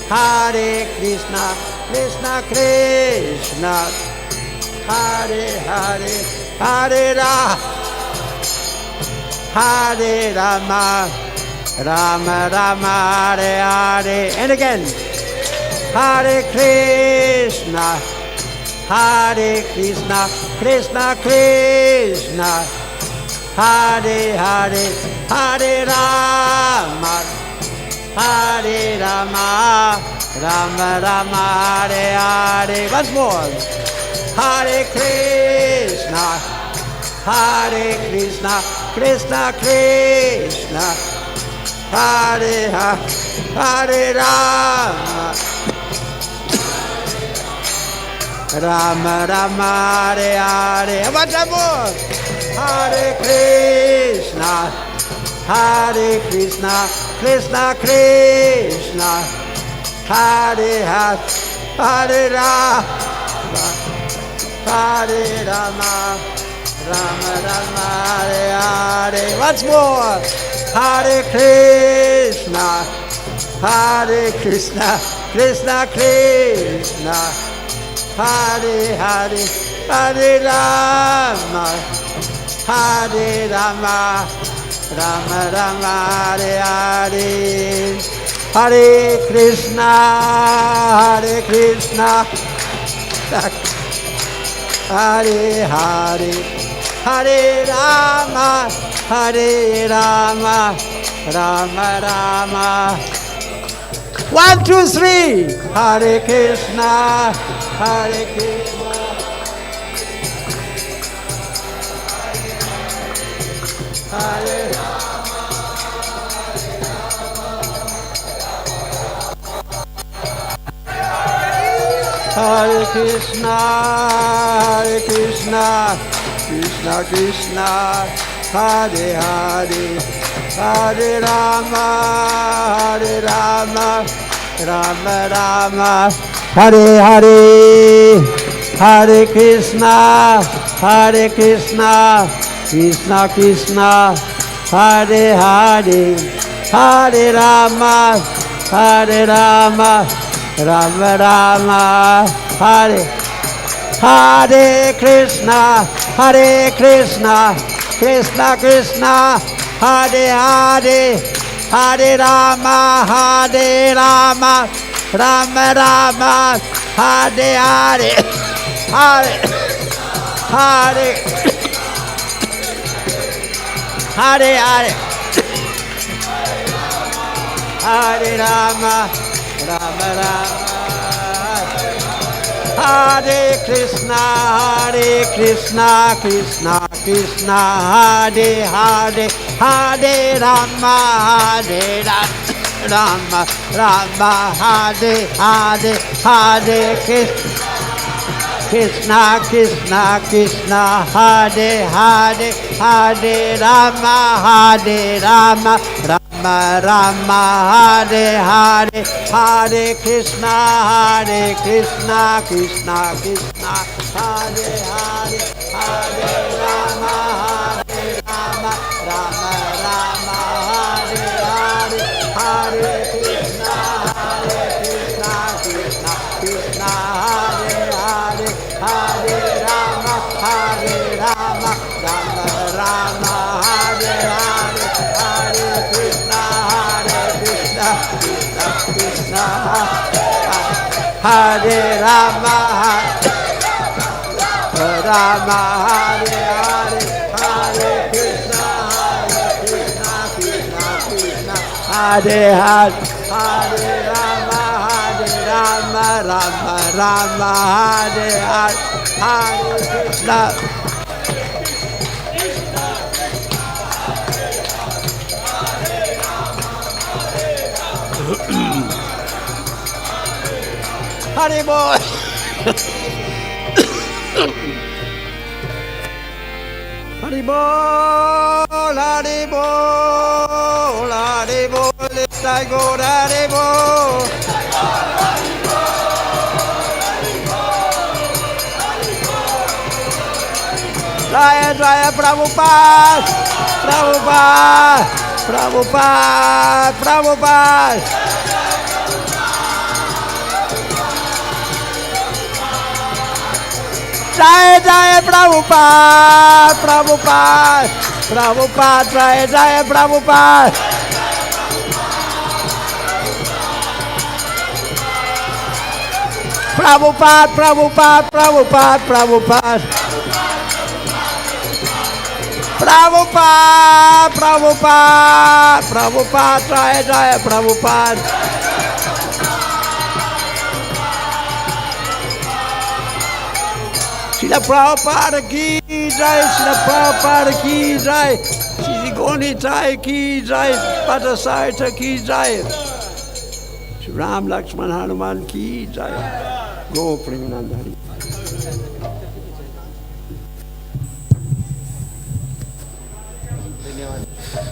B: Hare Krishna, Krishna Krishna, Hare Hare, Hare Rama, Hare Rama, Rama Rama, Hare Hare. And again. Hare Krishna, Hare Krishna, Krishna Krishna, Hare Hare, Hare Rama, Hare Rama, Rama Rama, Hare Hare. Once more. Hare Krishna, Hare Krishna, Krishna Krishna, Hare Hare, Hare Rama, Rama Rama, Hare Hare. Once more. Hare Krishna, Hare Krishna, Krishna Krishna, Hare Hare, Hare Rama, Hare Rama, Rama Rama, Hare Hare. Once more. Hare Krishna, Hare Krishna, Krishna Krishna, Hare Hare, Hare Rama, Hare Rama, Rama Rama, Hare Hare. Hare Krishna, Hare Krishna, Hare Hare, Hare Rama, Hare Rama, Rama Rama. 1, 2, 3. Hare Krishna, Hare Krishna, Hare Rama, Hare Krishna, Hare Krishna, Krishna Krishna, Hare Hare, Hare Rama, Hare Rama, Rama Rama, Hare Hare, Hare Krishna, Hare Krishna, Krishna Krishna, Hare Hare, Hare Rama, Hare Rama, Rama Rama, Hare Hare Krishna, Hare Krishna, Krishna Krishna, Hare Hare, Hare Rama, Hare Rama, Rama Rama, Hare Hare, Hare Hare, Hare Hare, Hare Rama, Rama Rama, Hare Krishna, Hare Krishna, Krishna Krishna, Hare Hare, Hare Rama, Hare Rama, Rama, Hare Hare, Hare Krishna, Krishna Krishna, Hare Hare, Hare Rama, Hare Rama, Rama Rama, Hare Hare, Hare Krishna, Krishna Krishna, Hare Hare, Hare Rama, Rama Rama, Hare Hare, Hare Krishna, Krishna Krishna, Hare Hare, Hare Rama, Rama Rama, Hare Hare, Hare Krishna, Krishna Krishna, Hare Rama, Rama, Hare Hare, Hare Krishna, Krishna Krishna, Hare Hare, Hare Rama, Rama Rama, Hare Hare, Hare Krishna. Hare Bol. Hare Bol, Hare Bol, Hare Bol, Nitai Gaur Hare Bol. Jaya Jaya Prabhupada, Prabhupada, Prabhupada, Prabhupada. Jaya Jaya Prabhupada, Prabhupada, Prabhupada, Jaya Jaya Prabhupada. Prabhupada, Prabhupada, Prabhupada, Prabhupada. Prabhupada, Prabhupada, Prabhupada, Jaya Jaya Prabhupada. Srila Prabhupada ki jai, Srila Prabhupada ki jai, Shri Goni Jai ki jai, Padasarita ki jai, Shri Ram Lakshman Hanuman ki jai. Go Premanand Hari.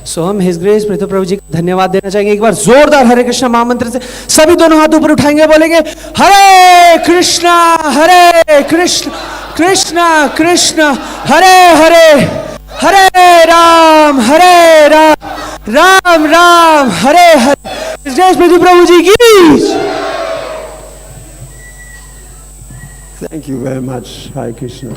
C: सो हम his grace Prithu प्रभु जी को धन्यवाद देना चाहेंगे। एक बार जोरदार हरे कृष्णा महामंत्र से सभी दोनों हाथ ऊपर उठाएंगे, बोलेंगे हरे कृष्णा कृष्ण कृष्ण हरे हरे, हरे राम राम राम हरे हरे। हिज ग्रेस पृथु प्रभु जी की।
A: Thank you very much. Hare Krishna.